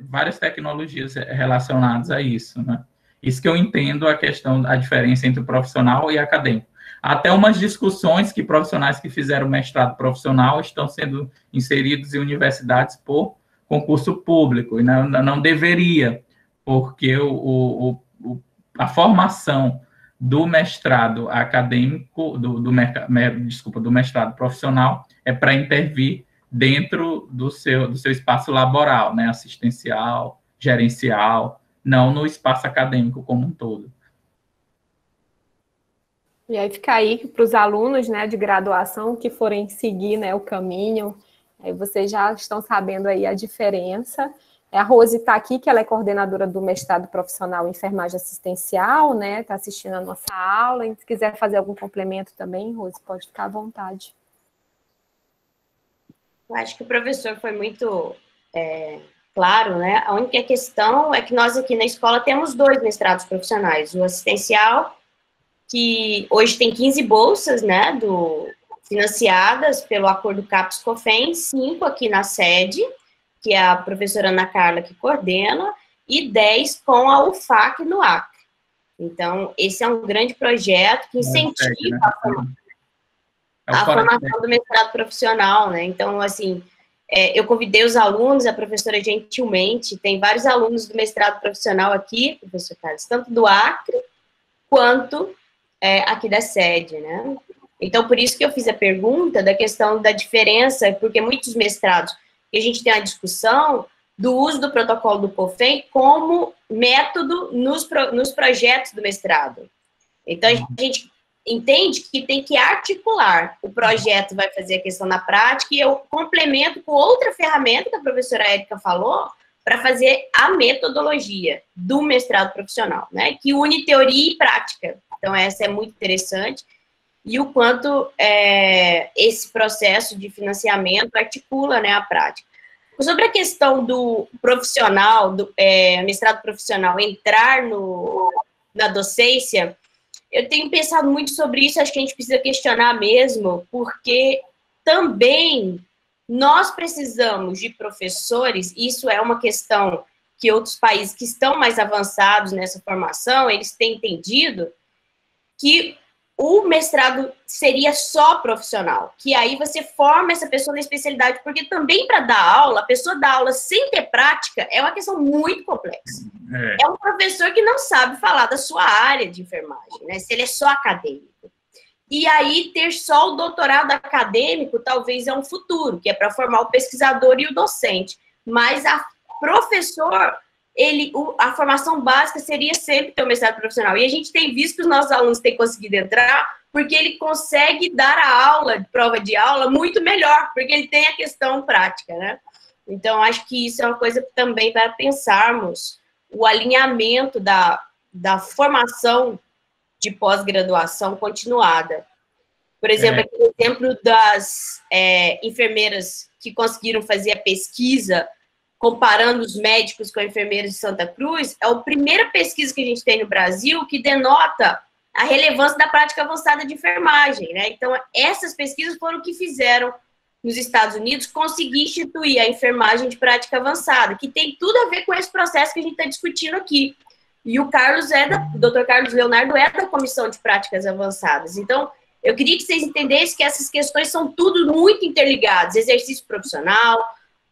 várias tecnologias relacionadas a isso, né? Isso que eu entendo a diferença entre o profissional e acadêmico. Até umas discussões que profissionais que fizeram mestrado profissional estão sendo inseridos em universidades por concurso público, e não deveria, porque a formação do mestrado acadêmico, do mestrado profissional, é para intervir dentro do seu espaço laboral, né, assistencial, gerencial, não no espaço acadêmico como um todo. E aí fica aí para os alunos, né, de graduação que forem seguir, né, o caminho, aí vocês já estão sabendo aí a diferença. A Rose está aqui, que ela é coordenadora do mestrado profissional em enfermagem assistencial, né, está assistindo a nossa aula, e se quiser fazer algum complemento também, Rose, pode ficar à vontade. Eu acho que o professor foi muito claro, né? A única questão é que nós aqui na escola temos 2 mestrados profissionais, o assistencial, que hoje tem 15 bolsas, né, financiadas pelo acordo CAPES-COFENS, 5 aqui na sede, que é a professora Ana Carla que coordena, e 10 com a UFAC no Acre. Então, esse é um grande projeto que incentiva a formação do mestrado profissional, né? Então, assim, eu convidei os alunos, a professora gentilmente, tem vários alunos do mestrado profissional aqui, professor Carlos, tanto do Acre, quanto aqui da sede, né? Então, por isso que eu fiz a pergunta da questão da diferença, porque muitos mestrados, que a gente tem a discussão do uso do protocolo do COFEN como método nos projetos do mestrado. Então, a gente entende que tem que articular. O projeto vai fazer a questão na prática e eu complemento com outra ferramenta que a professora Érica falou para fazer a metodologia do mestrado profissional, né? Que une teoria e prática. Então, essa é muito interessante. E o quanto esse processo de financiamento articula, né, a prática. Sobre a questão do profissional, do mestrado profissional, entrar na docência, eu tenho pensado muito sobre isso, acho que a gente precisa questionar mesmo, porque também nós precisamos de professores, isso é uma questão que outros países que estão mais avançados nessa formação, eles têm entendido que o mestrado seria só profissional, que aí você forma essa pessoa na especialidade, porque também para dar aula, a pessoa dar aula sem ter prática é uma questão muito complexa. É um professor que não sabe falar da sua área de enfermagem, né? Se ele é só acadêmico. E aí ter só o doutorado acadêmico talvez é um futuro, que é para formar o pesquisador e o docente. Mas a professor, a formação básica seria sempre ter o mestrado profissional. E a gente tem visto que os nossos alunos têm conseguido entrar porque ele consegue dar a aula, prova de aula, muito melhor, porque ele tem a questão prática, né? Então, acho que isso é uma coisa também para pensarmos o alinhamento da formação de pós-graduação continuada. Por exemplo, aqui o exemplo das enfermeiras que conseguiram fazer a pesquisa comparando os médicos com enfermeiros de Santa Cruz, é a primeira pesquisa que a gente tem no Brasil que denota a relevância da prática avançada de enfermagem, né? Então, essas pesquisas foram o que fizeram nos Estados Unidos conseguir instituir a enfermagem de prática avançada, que tem tudo a ver com esse processo que a gente está discutindo aqui. E o Dr. Carlos Leonardo é da Comissão de Práticas Avançadas. Então, eu queria que vocês entendessem que essas questões são tudo muito interligadas, exercício profissional,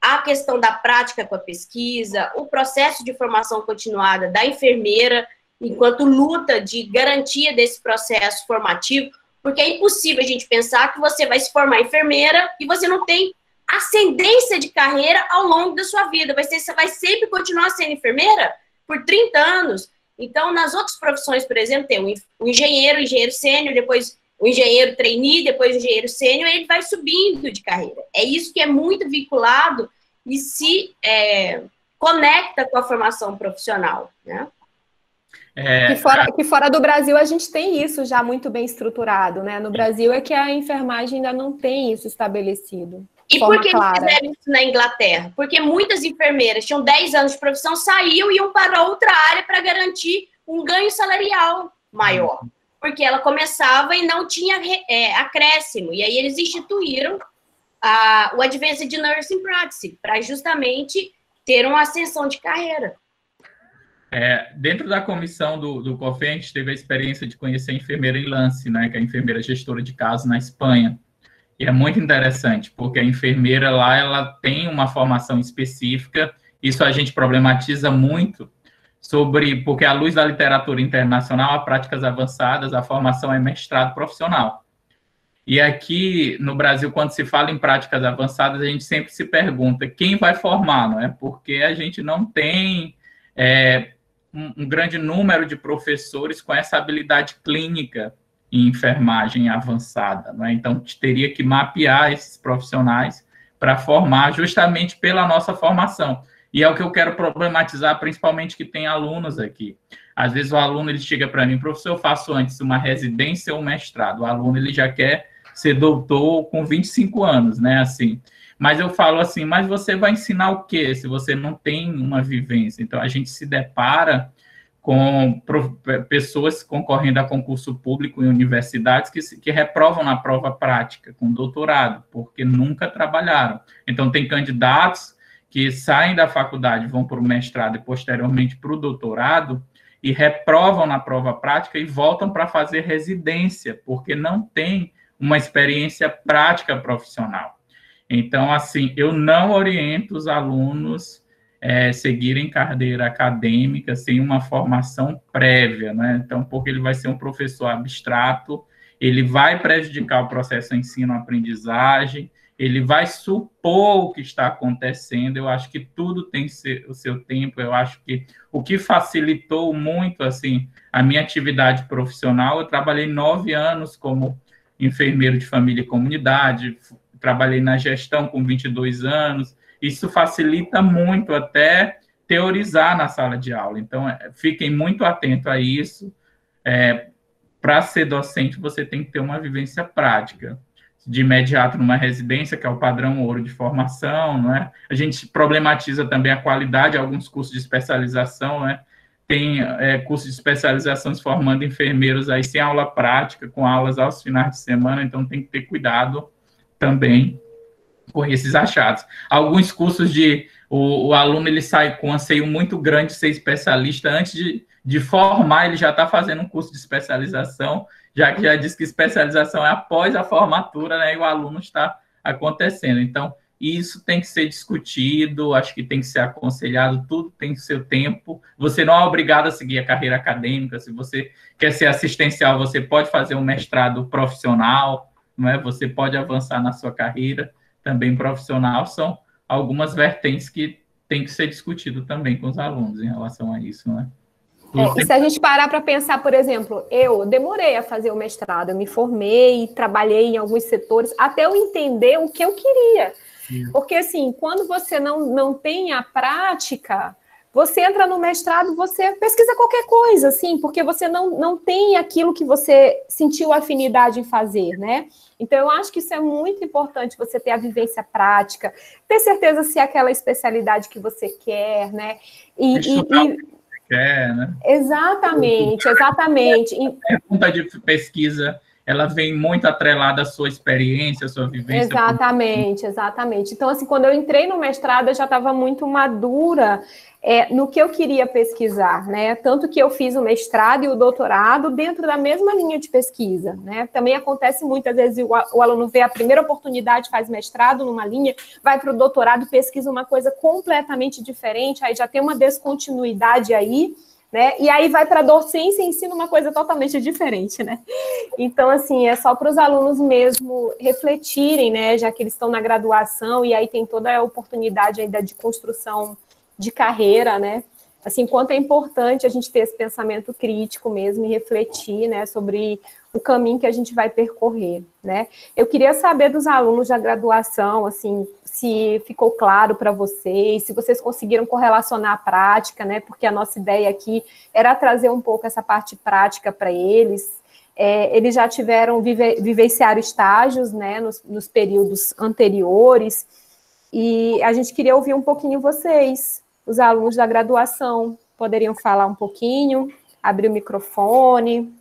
a questão da prática com a pesquisa, o processo de formação continuada da enfermeira, enquanto luta de garantia desse processo formativo, porque é impossível a gente pensar que você vai se formar enfermeira e você não tem ascendência de carreira ao longo da sua vida. Você vai sempre continuar sendo enfermeira por 30 anos. Então, nas outras profissões, por exemplo, tem o engenheiro sênior, depois o engenheiro trainee, depois o engenheiro sênior, ele vai subindo de carreira. É isso que é muito vinculado e se conecta com a formação profissional, né? Que fora do Brasil a gente tem isso já muito bem estruturado, né? No Brasil é que a enfermagem ainda não tem isso estabelecido. E por que eles fizeram isso na Inglaterra? Porque muitas enfermeiras tinham 10 anos de profissão, saíam e iam para outra área para garantir um ganho salarial maior. Porque ela começava e não tinha acréscimo. E aí eles instituíram o Advanced Nursing Practice para justamente ter uma ascensão de carreira. Dentro da comissão do COFEN, a gente teve a experiência de conhecer a enfermeira Ilance, né, que é a enfermeira gestora de casos na Espanha. E é muito interessante, porque a enfermeira lá, ela tem uma formação específica, isso a gente problematiza muito, porque à luz da literatura internacional, a práticas avançadas, a formação é mestrado profissional. E aqui no Brasil, quando se fala em práticas avançadas, a gente sempre se pergunta quem vai formar, não é? Porque a gente não tem um grande número de professores com essa habilidade clínica em enfermagem avançada, não é? Então, teria que mapear esses profissionais para formar justamente pela nossa formação. E é o que eu quero problematizar, principalmente que tem alunos aqui. Às vezes o aluno ele chega para mim, professor, eu faço antes uma residência ou um mestrado. O aluno ele já quer ser doutor com 25 anos, né? Assim. Mas eu falo assim, mas você vai ensinar o quê se você não tem uma vivência? Então, a gente se depara com pessoas concorrendo a concurso público em universidades que reprovam na prova prática, com doutorado, porque nunca trabalharam. Então, tem candidatos que saem da faculdade, vão para o mestrado e, posteriormente, para o doutorado, e reprovam na prova prática e voltam para fazer residência, porque não tem uma experiência prática profissional. Então, assim, eu não oriento os alunos seguirem carreira acadêmica sem uma formação prévia, né? Então, porque ele vai ser um professor abstrato, ele vai prejudicar o processo de ensino-aprendizagem, ele vai supor o que está acontecendo. Eu acho que tudo tem o seu tempo. Eu acho que o que facilitou muito, assim, a minha atividade profissional, eu trabalhei 9 anos como enfermeiro de família e comunidade, trabalhei na gestão com 22 anos, isso facilita muito até teorizar na sala de aula. Então, fiquem muito atentos a isso. Para ser docente, você tem que ter uma vivência prática. De imediato numa residência, que é o padrão ouro de formação, não é? A gente problematiza também a qualidade de alguns cursos de especialização, né? Tem cursos de especialização se formando enfermeiros aí sem aula prática, com aulas aos finais de semana, então tem que ter cuidado também com esses achados. Alguns cursos o aluno ele sai com um anseio muito grande de ser especialista, antes de formar, ele já está fazendo um curso de especialização, já que já disse que especialização é após a formatura, né, e o aluno está acontecendo. Então, isso tem que ser discutido, acho que tem que ser aconselhado, tudo tem seu tempo. Você não é obrigado a seguir a carreira acadêmica. Se você quer ser assistencial, você pode fazer um mestrado profissional, não é? Você pode avançar na sua carreira também profissional. São algumas vertentes que tem que ser discutido também com os alunos em relação a isso, não é? E se a gente parar para pensar, por exemplo, eu demorei a fazer o mestrado, eu me formei, trabalhei em alguns setores, até eu entender o que eu queria. Porque, assim, quando você não tem a prática, você entra no mestrado, você pesquisa qualquer coisa, assim, porque você não tem aquilo que você sentiu afinidade em fazer, né? Então, eu acho que isso é muito importante, você ter a vivência prática, ter certeza se é aquela especialidade que você quer, né? Né? Exatamente. A pergunta de pesquisa, ela vem muito atrelada à sua experiência, à sua vivência. Exatamente. Então, assim, quando eu entrei no mestrado, eu já estava muito madura no que eu queria pesquisar, né? Tanto que eu fiz o mestrado e o doutorado dentro da mesma linha de pesquisa, né? Também acontece muitas vezes o aluno vê a primeira oportunidade, faz mestrado numa linha, vai para o doutorado, pesquisa uma coisa completamente diferente, aí já tem uma descontinuidade aí, né? E aí vai para a docência e ensina uma coisa totalmente diferente, né? Então, assim, é só para os alunos mesmo refletirem, né? Já que eles estão na graduação e aí tem toda a oportunidade ainda de construção de carreira, né? Assim, quanto é importante a gente ter esse pensamento crítico mesmo e refletir, né, sobre o caminho que a gente vai percorrer, né? Eu queria saber dos alunos da graduação, assim, se ficou claro para vocês, se vocês conseguiram correlacionar a prática, né? Porque a nossa ideia aqui era trazer um pouco essa parte prática para eles. Eles já vivenciaram estágios, né, nos períodos anteriores, e a gente queria ouvir um pouquinho vocês, os alunos da graduação, poderiam falar um pouquinho, abrir o microfone.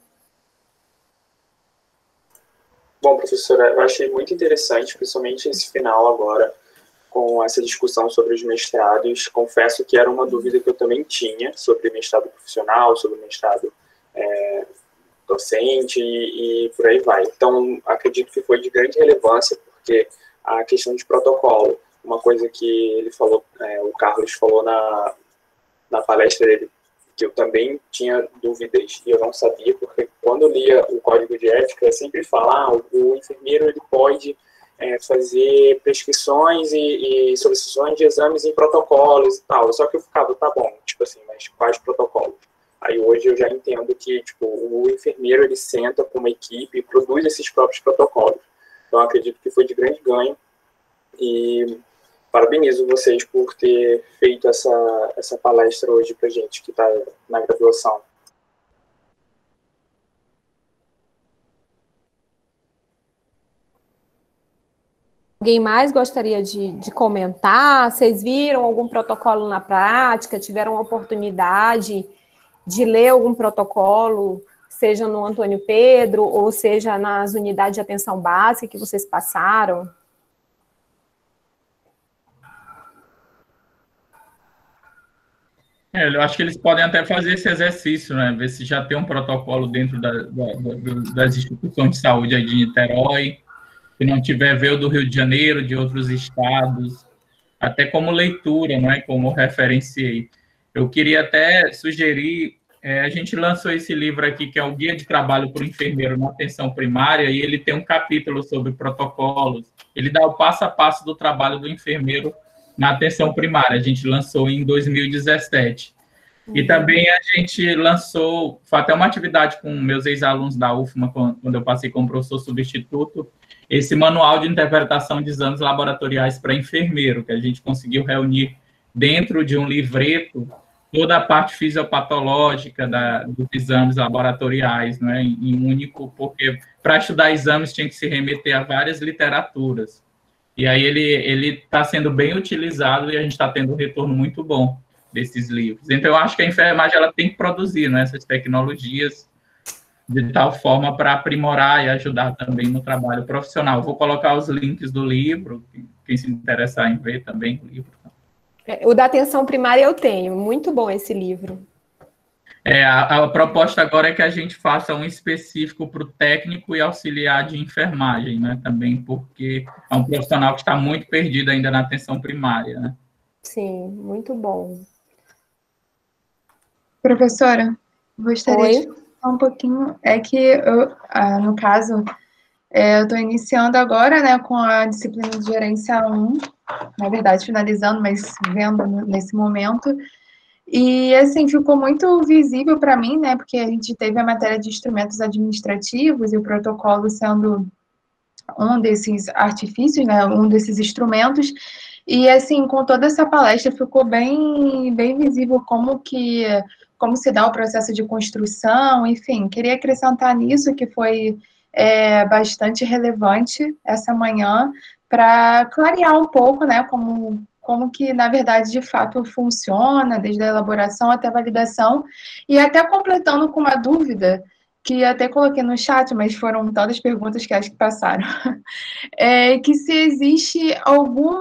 Bom, professora, eu achei muito interessante, principalmente esse final agora, com essa discussão sobre os mestrados. Confesso que era uma dúvida que eu também tinha sobre mestrado profissional, sobre mestrado docente e por aí vai. Então, acredito que foi de grande relevância, porque a questão de protocolo, uma coisa que ele falou, o Carlos falou na palestra dele, que eu também tinha dúvidas e eu não sabia, porque quando eu lia o código de ética, sempre fala, o enfermeiro ele pode fazer prescrições e solicitações de exames em protocolos e tal, só que eu ficava, tá bom, tipo assim, mas quais protocolos? Aí hoje eu já entendo que tipo, o enfermeiro ele senta com uma equipe e produz esses próprios protocolos. Então eu acredito que foi de grande ganho e parabenizo vocês por ter feito essa palestra hoje para gente que está na graduação. Alguém mais gostaria de comentar? Vocês viram algum protocolo na prática? Tiveram a oportunidade de ler algum protocolo, seja no Antônio Pedro, ou seja nas unidades de atenção básica que vocês passaram? Eu acho que eles podem até fazer esse exercício, né? Ver se já tem um protocolo dentro das instituições de saúde aí de Niterói. Se não tiver, ver o do Rio de Janeiro, de outros estados, até como leitura, né? Como referenciei. Eu queria até sugerir, a gente lançou esse livro aqui, que é o Guia de Trabalho para o Enfermeiro na Atenção Primária, e ele tem um capítulo sobre protocolos. Ele dá o passo a passo do trabalho do enfermeiro na atenção primária. A gente lançou em 2017. E também a gente lançou, foi até uma atividade com meus ex-alunos da UFMA, quando eu passei como professor substituto, esse manual de interpretação de exames laboratoriais para enfermeiro, que a gente conseguiu reunir dentro de um livreto toda a parte fisiopatológica dos exames laboratoriais, né, em único, porque para estudar exames tinha que se remeter a várias literaturas. E aí ele está sendo bem utilizado e a gente está tendo um retorno muito bom desses livros. Então, eu acho que a enfermagem ela tem que produzir, né, essas tecnologias de tal forma para aprimorar e ajudar também no trabalho profissional. Vou colocar os links do livro, quem se interessar em ver também o livro. O da atenção primária eu tenho, muito bom esse livro. A proposta agora é que a gente faça um específico para o técnico e auxiliar de enfermagem, né, também, porque é um profissional que está muito perdido ainda na atenção primária, né? Sim, muito bom. Professora, gostaria de falar um pouquinho, é que eu, no caso, eu estou iniciando agora, né, com a disciplina de gerência 1, na verdade, finalizando, mas vendo nesse momento. E, assim, ficou muito visível para mim, né, porque a gente teve a matéria de instrumentos administrativos e o protocolo sendo um desses artifícios, né, um desses instrumentos. E, assim, com toda essa palestra, ficou bem visível como se dá o processo de construção, enfim. Queria acrescentar nisso, que foi bastante relevante essa manhã, para clarear um pouco, né, como que, na verdade, de fato, funciona, desde a elaboração até a validação, e até completando com uma dúvida, que até coloquei no chat, mas foram tantas perguntas que acho que passaram, que se existe algum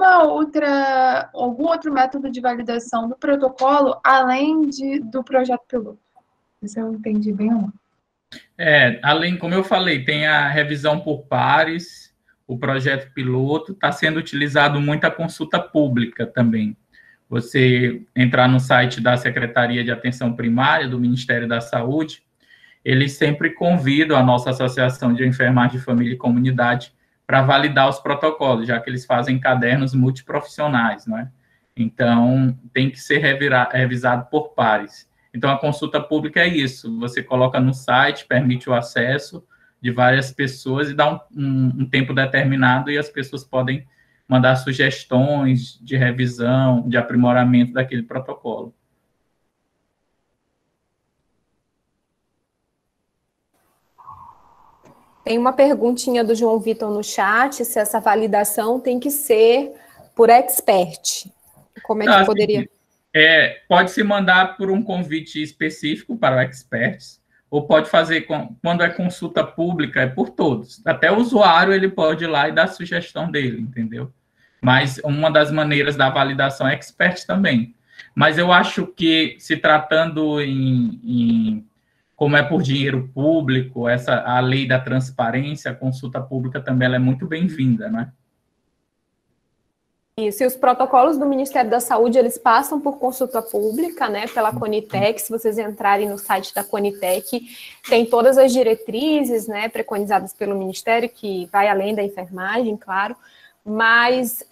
outro método de validação do protocolo, além do projeto piloto. Isso eu entendi bem ou não? Além, como eu falei, tem a revisão por pares, o projeto piloto, está sendo utilizado muito a consulta pública também. Você entrar no site da Secretaria de Atenção Primária, do Ministério da Saúde, eles sempre convidam a nossa Associação de Enfermagem de Família e Comunidade para validar os protocolos, já que eles fazem cadernos multiprofissionais, né? Então, tem que ser revisado por pares. Então, a consulta pública é isso, você coloca no site, permite o acesso de várias pessoas e dá um tempo determinado e as pessoas podem mandar sugestões de revisão, de aprimoramento daquele protocolo. Tem uma perguntinha do João Vitor no chat, se essa validação tem que ser por expert. Como é que poderia... Pode-se mandar por um convite específico para o experts, ou pode fazer, quando é consulta pública, é por todos. Até o usuário, ele pode ir lá e dar a sugestão dele, entendeu? Mas uma das maneiras da validação é expert também. Mas eu acho que, se tratando como é por dinheiro público, a lei da transparência, a consulta pública também ela é muito bem-vinda, né? Isso, e os protocolos do Ministério da Saúde, eles passam por consulta pública, né, pela Conitec. Se vocês entrarem no site da Conitec, tem todas as diretrizes, né, preconizadas pelo Ministério, que vai além da enfermagem, claro, mas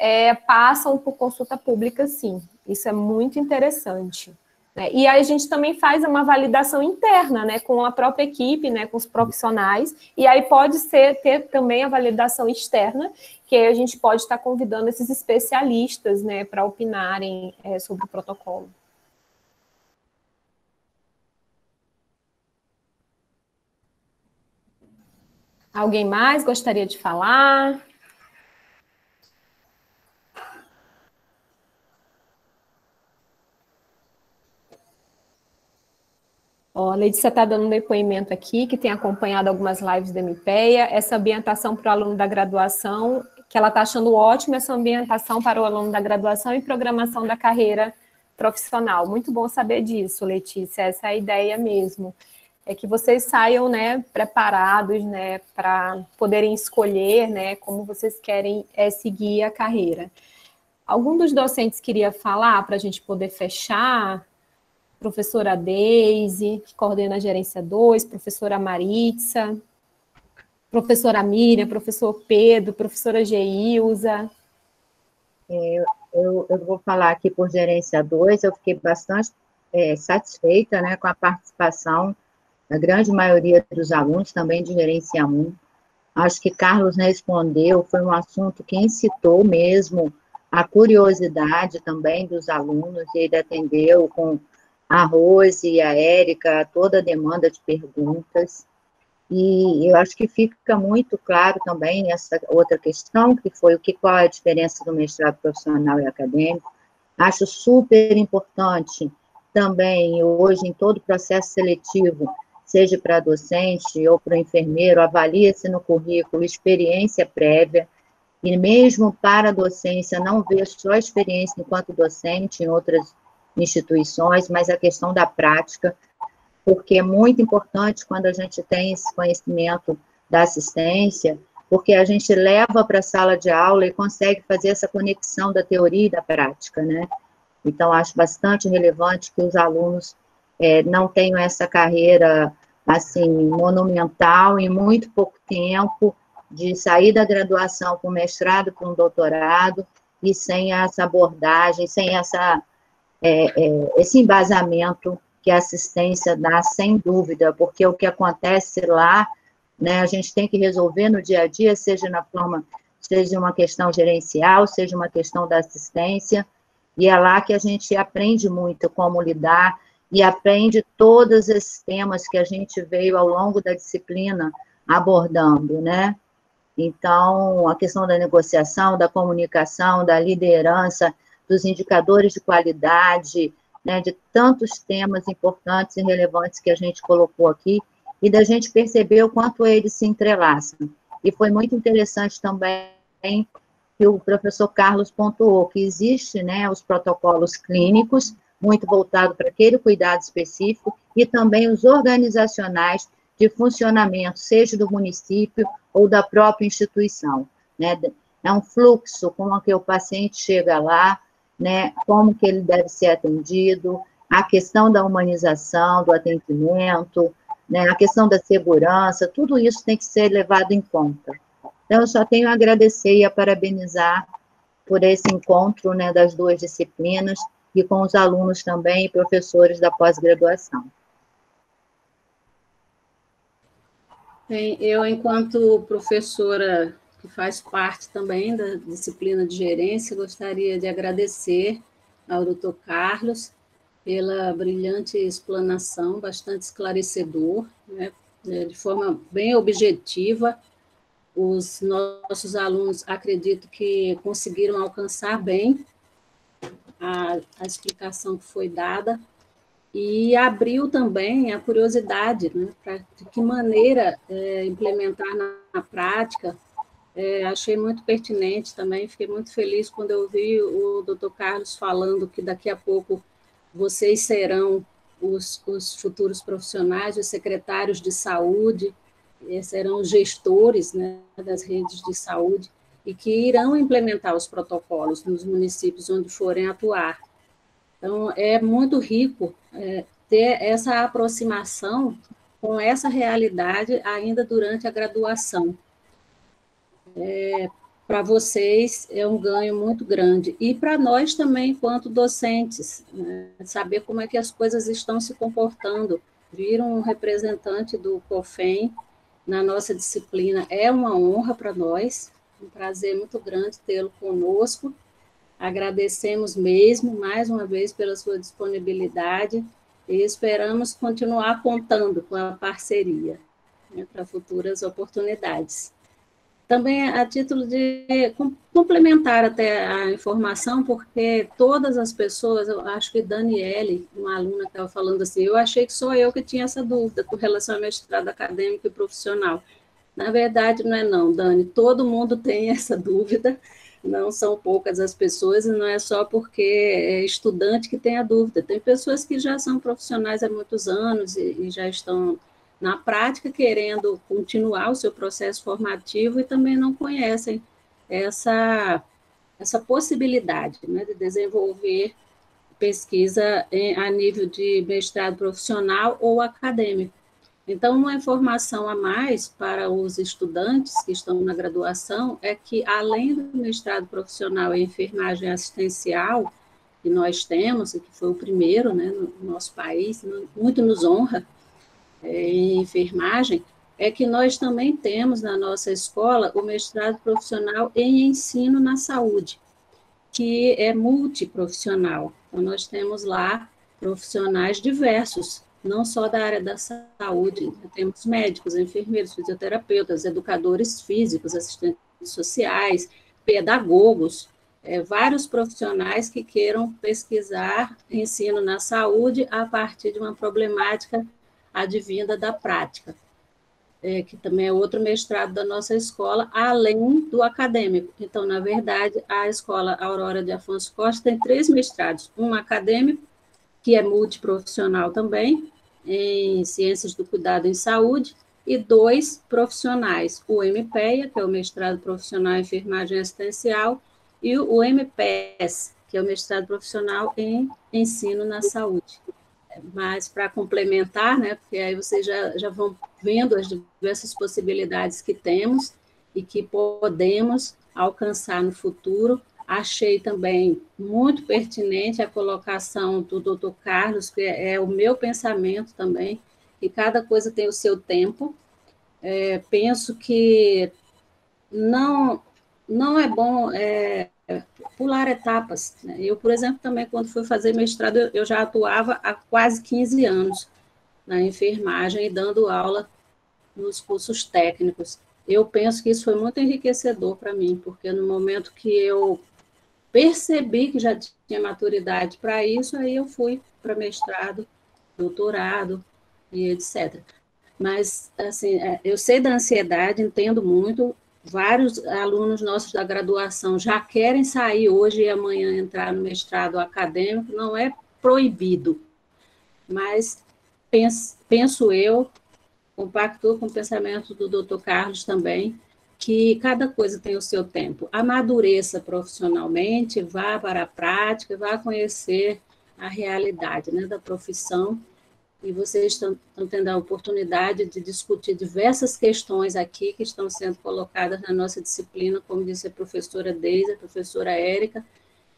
passam por consulta pública, sim. Isso é muito interessante. né? E aí a gente também faz uma validação interna, né, com a própria equipe, né, com os profissionais, e aí pode ter também a validação externa, que aí a gente pode estar convidando esses especialistas, né, para opinarem sobre o protocolo. Alguém mais gostaria de falar? Ó, a Letícia está dando um depoimento aqui, que tem acompanhado algumas lives da MPEA, essa ambientação para o aluno da graduação, que ela está achando ótima essa ambientação para o aluno da graduação e programação da carreira profissional. Muito bom saber disso, Letícia, essa é a ideia mesmo. É que vocês saiam, né, preparados, né, para poderem escolher, né, como vocês querem seguir a carreira. Algum dos docentes queria falar para a gente poder fechar? Professora Deise, que coordena a Gerência 2, professora Maritza, professora Miriam, professor Pedro, professora Geilza. Eu vou falar aqui por Gerência 2, eu fiquei bastante satisfeita, né, com a participação da grande maioria dos alunos, também de Gerência 1. Acho que Carlos respondeu, foi um assunto que incitou mesmo a curiosidade também dos alunos, e ele atendeu com a Rose e a Érica, toda a demanda de perguntas, e eu acho que fica muito claro também essa outra questão, que foi qual é a diferença do mestrado profissional e acadêmico. Acho super importante também, hoje, em todo o processo seletivo, seja para docente ou para o enfermeiro, avalia-se no currículo experiência prévia, e mesmo para a docência, não ver só a experiência enquanto docente em outras instituições, mas a questão da prática, porque é muito importante quando a gente tem esse conhecimento da assistência, porque a gente leva para a sala de aula e consegue fazer essa conexão da teoria e da prática, né? Então, acho bastante relevante que os alunos não tenham essa carreira, assim, monumental, em muito pouco tempo, de sair da graduação para um mestrado, para um doutorado, e sem essa abordagem, sem esse embasamento que a assistência dá, sem dúvida, porque o que acontece lá, né, a gente tem que resolver no dia a dia, seja uma questão gerencial, seja uma questão da assistência, e é lá que a gente aprende muito como lidar, e aprende todos esses temas que a gente veio ao longo da disciplina abordando, né? Então, a questão da negociação, da comunicação, da liderança, dos indicadores de qualidade, né, de tantos temas importantes e relevantes que a gente colocou aqui, e da gente perceber o quanto eles se entrelaçam. E foi muito interessante também que o professor Carlos pontuou, que existe, né, os protocolos clínicos, muito voltado para aquele cuidado específico, e também os organizacionais de funcionamento, seja do município ou da própria instituição, né? É um fluxo, como que o paciente chega lá, né, como que ele deve ser atendido, a questão da humanização, do atendimento, né, a questão da segurança, tudo isso tem que ser levado em conta. Então, eu só tenho a agradecer e a parabenizar por esse encontro, né, das duas disciplinas, e com os alunos também e professores da pós-graduação. Bem, eu, enquanto professora que faz parte também da disciplina de gerência, gostaria de agradecer ao Dr. Carlos pela brilhante explanação, bastante esclarecedor, né, de forma bem objetiva. Os nossos alunos, acredito que conseguiram alcançar bem a explicação que foi dada, e abriu também a curiosidade, né, para de que maneira implementar na prática. Achei muito pertinente também, fiquei muito feliz quando eu vi o Dr. Carlos falando que daqui a pouco vocês serão os futuros profissionais, os secretários de saúde, serão os gestores, né, das redes de saúde, e que irão implementar os protocolos nos municípios onde forem atuar. Então, é muito rico ter essa aproximação com essa realidade ainda durante a graduação. para vocês é um ganho muito grande. E para nós também, enquanto docentes, né? Saber como é que as coisas estão se comportando. Vir um representante do COFEM na nossa disciplina é uma honra para nós, um prazer muito grande tê-lo conosco. Agradecemos mesmo, mais uma vez, pela sua disponibilidade e esperamos continuar contando com a parceria, né, para futuras oportunidades. Também a título de complementar até a informação, porque todas as pessoas, eu acho que Daniele, uma aluna que estava falando assim, eu achei que só eu que tinha essa dúvida com relação ao mestrado acadêmico e profissional. Na verdade, não é não, Dani, todo mundo tem essa dúvida, não são poucas as pessoas, e não é só porque é estudante que tem a dúvida, tem pessoas que já são profissionais há muitos anos e já estão na prática, querendo continuar o seu processo formativo e também não conhecem essa possibilidade, né, de desenvolver pesquisa a nível de mestrado profissional ou acadêmico. Então, uma informação a mais para os estudantes que estão na graduação é que, além do mestrado profissional em enfermagem assistencial, que nós temos, e que foi o primeiro, né, no nosso país, muito nos honra, em enfermagem, é que nós também temos na nossa escola o mestrado profissional em ensino na saúde, que é multiprofissional. Então, nós temos lá profissionais diversos, não só da área da saúde, temos médicos, enfermeiros, fisioterapeutas, educadores físicos, assistentes sociais, pedagogos, vários profissionais que queiram pesquisar ensino na saúde a partir de uma problemática advinda da prática, que também é outro mestrado da nossa escola, além do acadêmico. Então, na verdade, a escola Aurora de Afonso Costa tem 3 mestrados, um acadêmico, que é multiprofissional também, em Ciências do Cuidado em Saúde, e 2 profissionais, o MPEA, que é o mestrado profissional em enfermagem assistencial, e o MPES, que é o mestrado profissional em ensino na saúde. Mas para complementar, né, porque aí vocês já vão vendo as diversas possibilidades que temos e que podemos alcançar no futuro. Achei também muito pertinente a colocação do Dr. Carlos, que é o meu pensamento também, que cada coisa tem o seu tempo. Penso que não é bom pular etapas, né? Eu, por exemplo, também, quando fui fazer mestrado, eu já atuava há quase 15 anos na enfermagem e dando aula nos cursos técnicos. Eu penso que isso foi muito enriquecedor para mim, porque no momento que eu percebi que já tinha maturidade para isso, aí eu fui para mestrado, doutorado e etc. Mas, assim, eu sei da ansiedade, entendo muito. Vários alunos nossos da graduação já querem sair hoje e amanhã entrar no mestrado acadêmico, não é proibido, mas penso eu, compactuo com o pensamento do Dr. Carlos também, que cada coisa tem o seu tempo. Amadureça profissionalmente, vá para a prática, vá conhecer a realidade, né, da profissão, e vocês estão tendo a oportunidade de discutir diversas questões aqui que estão sendo colocadas na nossa disciplina, como disse a professora Deise, a professora Érica,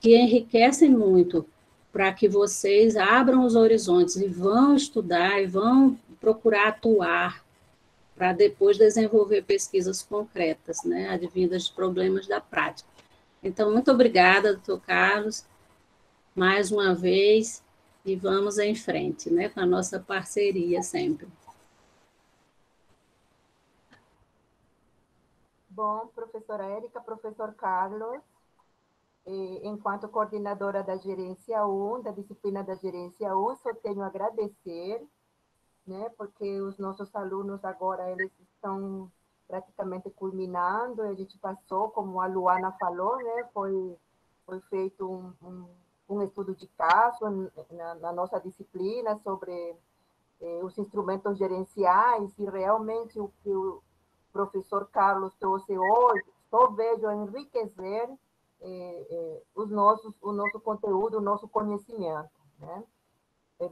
que enriquecem muito para que vocês abram os horizontes e vão estudar e vão procurar atuar para depois desenvolver pesquisas concretas, né, advindas de problemas da prática. Então, muito obrigada, doutor Carlos, mais uma vez, e vamos em frente, né, com a nossa parceria sempre. Bom, professora Érica, professor Carlos, enquanto coordenadora da Gerência 1, da disciplina da Gerência 1, só tenho a agradecer, né, porque os nossos alunos agora, eles estão praticamente culminando, a gente passou, como a Luana falou, né, foi feito um estudo de caso na nossa disciplina sobre os instrumentos gerenciais, e realmente o que o professor Carlos trouxe hoje, só vejo enriquecer o nosso conteúdo, o nosso conhecimento, né?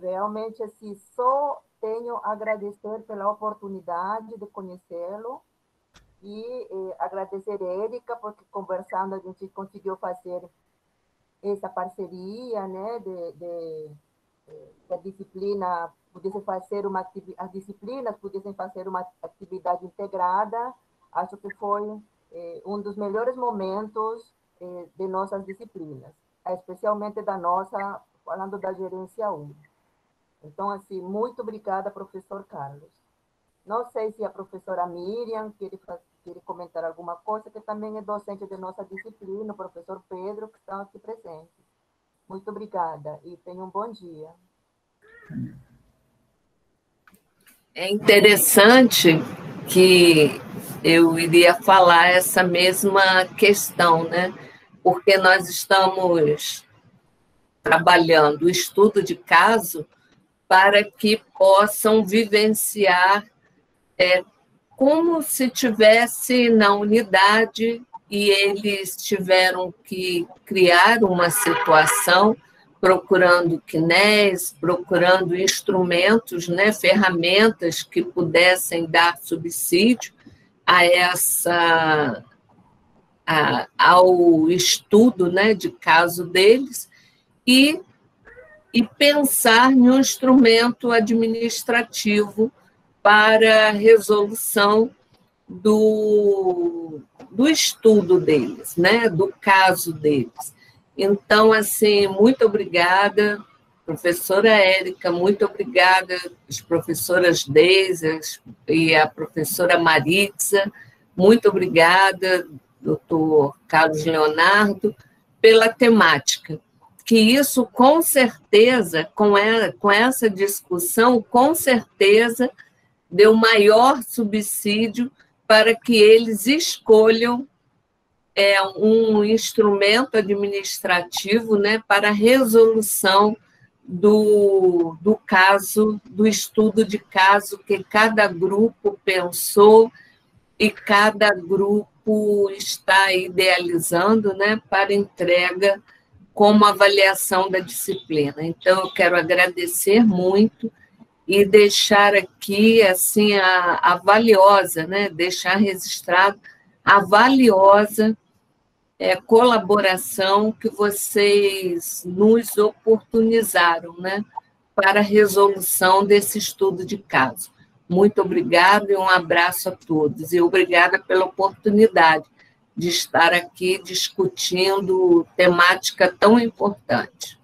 Realmente, assim, só tenho a agradecer pela oportunidade de conhecê-lo, E agradecer a Érica, porque conversando a gente conseguiu fazer essa parceria, né, a disciplina pudesse fazer as disciplinas pudessem fazer uma atividade integrada. Acho que foi um dos melhores momentos de nossas disciplinas, especialmente da nossa, falando da gerência 1. Então, assim, muito obrigada, professor Carlos. Não sei se a professora Miriam quer comentar alguma coisa, que também é docente de nossa disciplina, o professor Pedro, que estão aqui presentes. Muito obrigada e tenham um bom dia. É interessante que eu iria falar essa mesma questão, né? Porque nós estamos trabalhando o estudo de caso para que possam vivenciar como se tivesse na unidade e eles tiveram que criar uma situação procurando CNES, procurando instrumentos, né, ferramentas que pudessem dar subsídio ao estudo, né, de caso deles e pensar em um instrumento administrativo para a resolução do estudo deles, né, do caso deles. Então, assim, muito obrigada, professora Érica, muito obrigada às professoras Deise e a professora Maritza, muito obrigada, doutor Carlos Leonardo, pela temática, que isso, com certeza, com essa discussão, com certeza, deu maior subsídio para que eles escolham um instrumento administrativo, né, para a resolução do caso, do estudo de caso que cada grupo pensou e cada grupo está idealizando, né, para entrega como avaliação da disciplina. Então, eu quero agradecer muito e deixar aqui assim a valiosa, né, deixar registrado a valiosa colaboração que vocês nos oportunizaram, né, para a resolução desse estudo de caso. Muito obrigada e um abraço a todos. E obrigada pela oportunidade de estar aqui discutindo temática tão importante.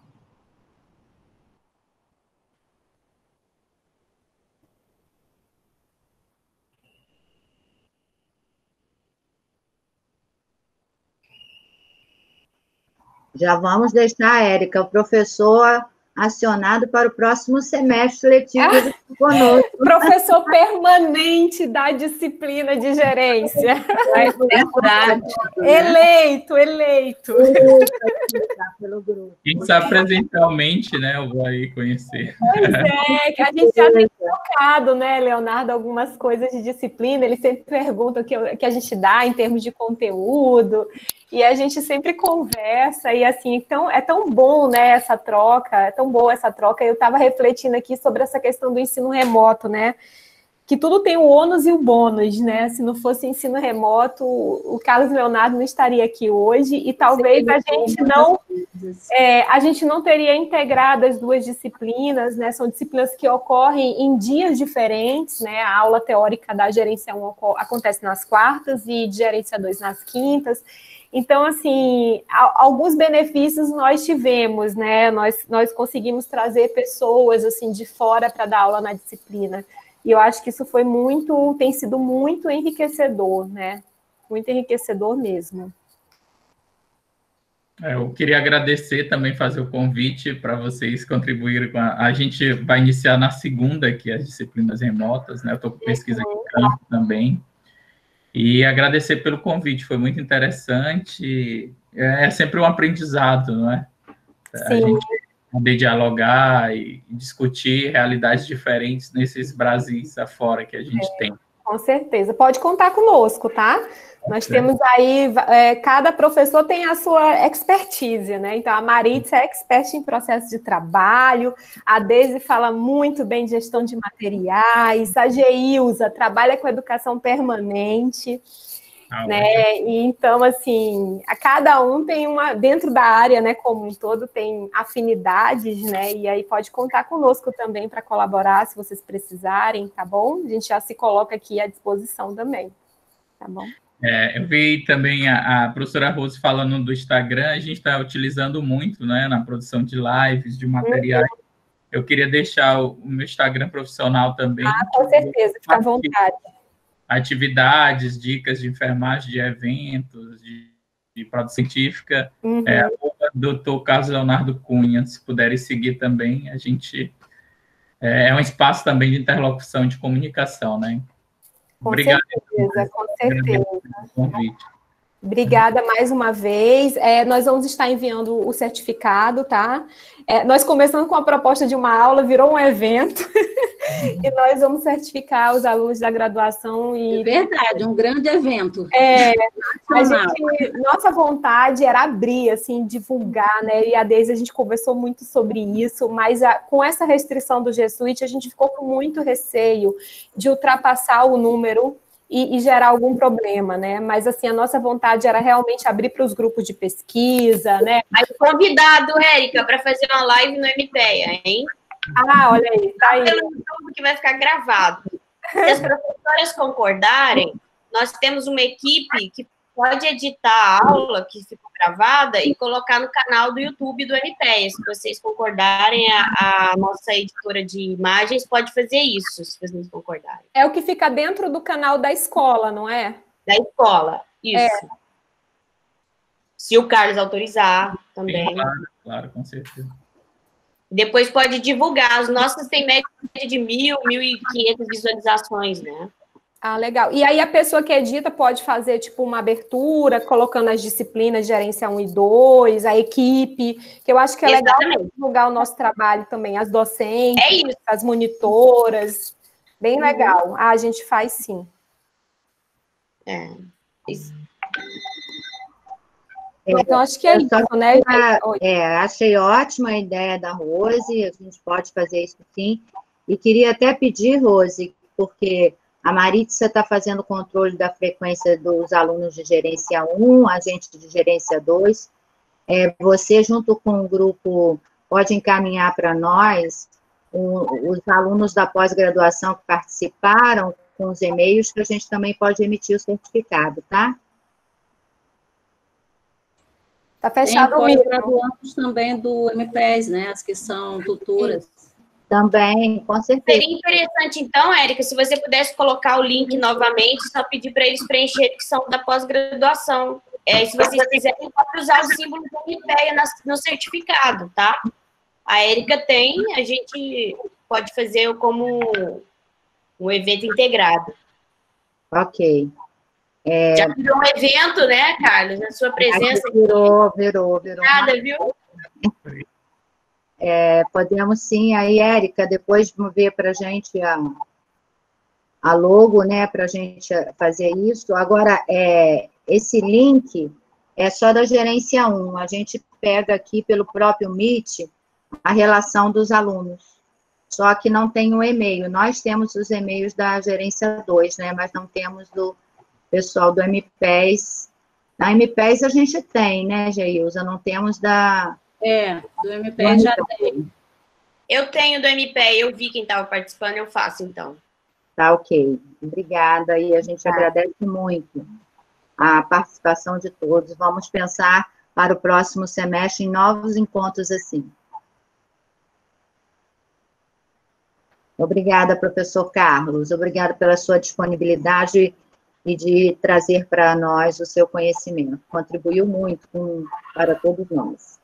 Já vamos deixar a Érica, o professor acionado para o próximo semestre letivo conosco. Professor permanente da disciplina de gerência. É verdade. Eleito. Quem sabe presencialmente, né? Eu vou aí conhecer. Pois é, que a gente já tem trocado, né, Leonardo, algumas coisas de disciplina, ele sempre pergunta o que a gente dá em termos de conteúdo, e a gente sempre conversa, e assim, então é tão bom, né, essa troca, é tão boa essa troca. Eu estava refletindo aqui sobre essa questão do ensino remoto, né, que tudo tem o ônus e o bônus, né, se não fosse ensino remoto, o Carlos Leonardo não estaria aqui hoje, e talvez a gente não teria integrado as duas disciplinas, né, são disciplinas que ocorrem em dias diferentes, né, a aula teórica da gerência 1 acontece nas quartas e de gerência 2 nas quintas. Então, assim, alguns benefícios nós tivemos, né? Nós conseguimos trazer pessoas assim de fora para dar aula na disciplina. E eu acho que isso tem sido muito enriquecedor, né? Muito enriquecedor mesmo. Eu queria agradecer também, fazer o convite para vocês contribuírem com a gente vai iniciar na segunda aqui as disciplinas remotas, né? Eu estou com pesquisa aqui em campo também. E agradecer pelo convite, foi muito interessante. É sempre um aprendizado, não é? Sim. A gente poder dialogar e discutir realidades diferentes nesses Brasis afora que a gente tem. Com certeza. Pode contar conosco, tá? Nós temos aí, cada professor tem a sua expertise, né? Então, a Maritza é expert em processo de trabalho, a Deise fala muito bem de gestão de materiais, a Geilza trabalha com educação permanente, né? E, então, assim, a cada um tem dentro da área, né, como um todo, tem afinidades, né? E aí pode contar conosco também para colaborar, se vocês precisarem, tá bom? A gente já se coloca aqui à disposição também, tá bom? Eu vi também a professora Rose falando do Instagram, a gente está utilizando muito, né, na produção de lives, de materiais. Eu queria deixar o meu Instagram profissional também. Com certeza, fica à vontade. Atividades, dicas de enfermagem, de eventos, de produção científica, Dr. Carlos Leonardo Cunha, se puderem seguir também, a gente... É um espaço também de interlocução e de comunicação, né? Obrigado. Com certeza. Obrigada mais uma vez. Nós vamos estar enviando o certificado, tá? Nós começamos com a proposta de uma aula, virou um evento, e nós vamos certificar os alunos da graduação. E... É verdade, um grande evento. Nossa vontade era abrir, assim, divulgar, né? E a Deise, a gente conversou muito sobre isso, mas com essa restrição do G Suite, a gente ficou com muito receio de ultrapassar o número e gerar algum problema, né? Mas, assim, a nossa vontade era realmente abrir para os grupos de pesquisa, né? Mas convidado, Érica, para fazer uma live no MPEA, hein? Olha aí, tá aí. Pelo YouTube que vai ficar gravado. Se as professoras concordarem, nós temos uma equipe que pode editar a aula que ficou gravada e colocar no canal do YouTube do MPEA. Se vocês concordarem, a nossa editora de imagens pode fazer isso, se vocês concordarem. É o que fica dentro do canal da escola, não é? Da escola, isso. Se o Carlos autorizar também. Claro, com certeza. Depois pode divulgar. As nossas têm média de 1.000, 1.500 visualizações, né? Legal. E aí a pessoa que edita pode fazer, tipo, uma abertura, colocando as disciplinas de gerência 1 e 2, a equipe, que eu acho que é legal divulgar o nosso trabalho também, as docentes, as monitoras. Bem legal. A gente faz sim. Isso. Então, acho que é isso, né? Achei ótima a ideia da Rose, a gente pode fazer isso sim. E queria até pedir, Rose, porque a Maritza está fazendo o controle da frequência dos alunos de gerência 1, a gente de gerência 2. Você, junto com o grupo, pode encaminhar para nós os alunos da pós-graduação que participaram com os e-mails, que a gente também pode emitir o certificado, tá? Está fechado o pós-graduandos também do MPES, né? As que são tutoras. Também, com certeza. Seria interessante, então, Érica, se você pudesse colocar o link novamente, só pedir para eles preencherem que são da pós-graduação. Se vocês quiserem, pode usar o símbolo do MPEA no certificado, tá? A Érica tem, a gente pode fazer como um evento integrado. Ok. Já virou um evento, né, Carlos? Na sua presença. Virou. Nada, viu? Podemos sim. Aí, Érica, depois ver para a gente a logo, né, para a gente fazer isso. Agora, esse link é só da gerência 1. A gente pega aqui pelo próprio Meet a relação dos alunos. Só que não tem o e-mail. Nós temos os e-mails da gerência 2, né, mas não temos do pessoal do MPES. Na MPES a gente tem, né, Geilza? Não temos da... do MPES já tem. Eu tenho do MPEA, eu vi quem estava participando, eu faço, então. Tá, ok. Obrigada, e a gente agradece muito a participação de todos. Vamos pensar para o próximo semestre em novos encontros assim. Obrigada, professor Carlos. Obrigada pela sua disponibilidade e de trazer para nós o seu conhecimento. Contribuiu muito para todos nós.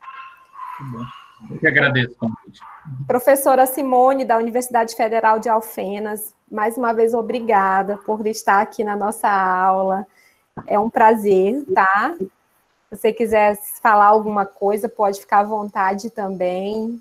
Eu que agradeço o convite. Professora Simone, da Universidade Federal de Alfenas, mais uma vez, obrigada por estar aqui na nossa aula. É um prazer, tá? Se você quiser falar alguma coisa, pode ficar à vontade também.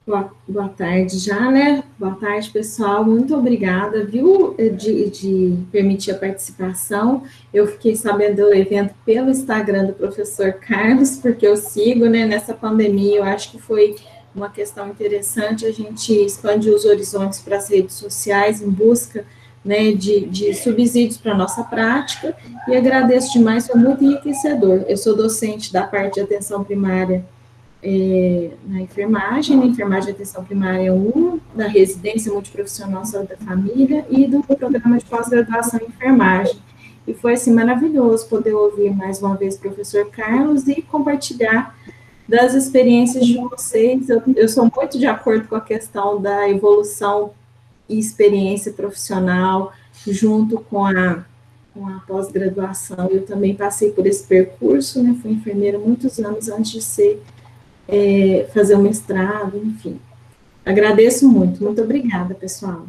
Boa tarde já, né? Boa tarde, pessoal. Muito obrigada, viu, de permitir a participação. Eu fiquei sabendo do evento pelo Instagram do professor Carlos, porque eu sigo, né, nessa pandemia. Eu acho que foi uma questão interessante a gente expandir os horizontes para as redes sociais em busca, né, de subsídios para a nossa prática, e agradeço demais, foi muito enriquecedor. Eu sou docente da parte de atenção primária na enfermagem, e atenção primária 1, da residência multiprofissional saúde da família e do programa de pós-graduação em enfermagem. E foi, assim, maravilhoso poder ouvir mais uma vez o professor Carlos e compartilhar das experiências de vocês. Eu sou muito de acordo com a questão da evolução e experiência profissional junto com a pós-graduação. Eu também passei por esse percurso, né, fui enfermeira muitos anos antes de fazer o mestrado, enfim. Agradeço muito. Muito obrigada, pessoal.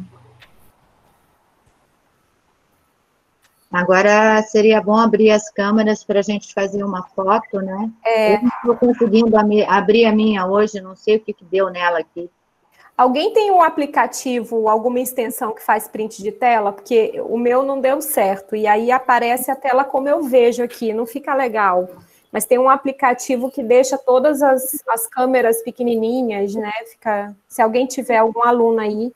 Agora seria bom abrir as câmeras para a gente fazer uma foto, né? Eu não estou conseguindo abrir a minha hoje, não sei o que deu nela aqui. Alguém tem um aplicativo, alguma extensão que faz print de tela? Porque o meu não deu certo, e aí aparece a tela como eu vejo aqui, não fica legal. Mas tem um aplicativo que deixa todas as câmeras pequenininhas, né? Se alguém tiver algum aluno aí,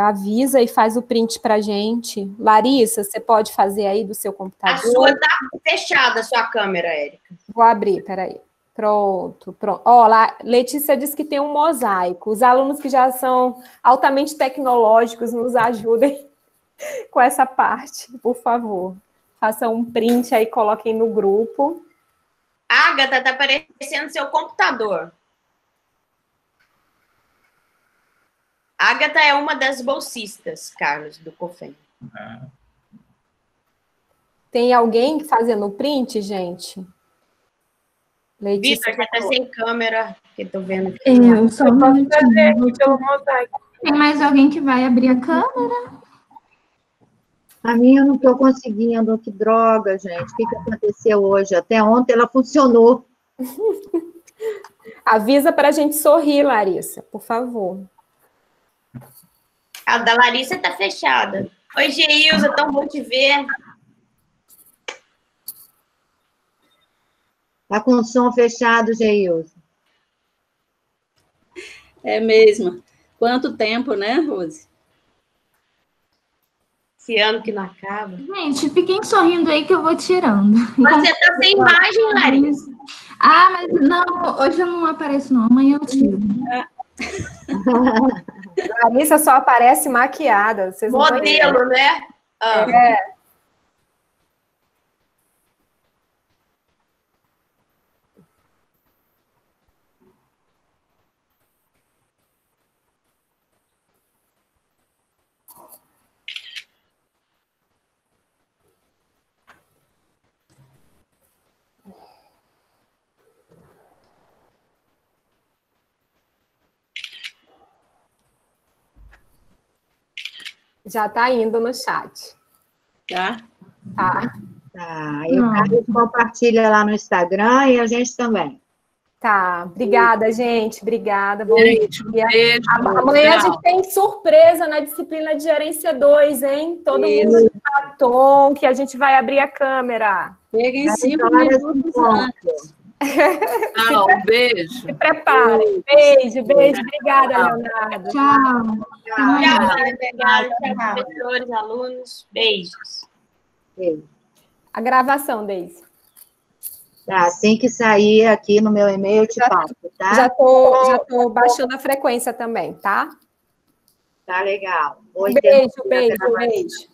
avisa e faz o print para a gente. Larissa, você pode fazer aí do seu computador? A sua está fechada, a sua câmera, Érica. Vou abrir, peraí. Pronto. Ó, lá, Letícia disse que tem um mosaico. Os alunos que já são altamente tecnológicos nos ajudem com essa parte, por favor. Façam um print aí, coloquem no grupo. Agatha, tá aparecendo seu computador. Agatha é uma das bolsistas, Carlos, do COFEM. Tem alguém fazendo print, gente? Vitor, já tá sem câmera, que tô vendo. Eu só um minutinho. Tem mais alguém que vai abrir a câmera? A minha eu não estou conseguindo, que droga, gente. O que aconteceu hoje? Até ontem ela funcionou. Avisa para a gente sorrir, Larissa, por favor. A da Larissa tá fechada. Oi, Geilza, tão bom te ver. Tá com o som fechado, Geilza. É mesmo. Quanto tempo, né, Rose? Esse ano que não acaba. Gente, fiquem sorrindo aí que eu vou tirando. Você tá sem imagem, Larissa. Ah, mas não, hoje eu não apareço, não. Amanhã eu tiro. Larissa só aparece maquiada. Vocês modelo, né? Já está indo no chat. Tá? Tá. E o Carlos compartilha lá no Instagram e a gente também. Tá, obrigada, gente. Obrigada. Bom Gente, dia. beijo. Amanhã a gente tem surpresa na disciplina de gerência 2, hein? Todo mundo de batom, que a gente vai abrir a câmera. Peguem 5 minutos antes. Um beijo. Se preparem. Beijo. Obrigada, Leonardo. Tchau. Tchau, professores, alunos. Beijos. Beijo. A gravação, Deise. Tá, assim que sair aqui no meu e-mail, eu te passo, tá? Já tô baixando a frequência também, tá? Tá legal. Beijo.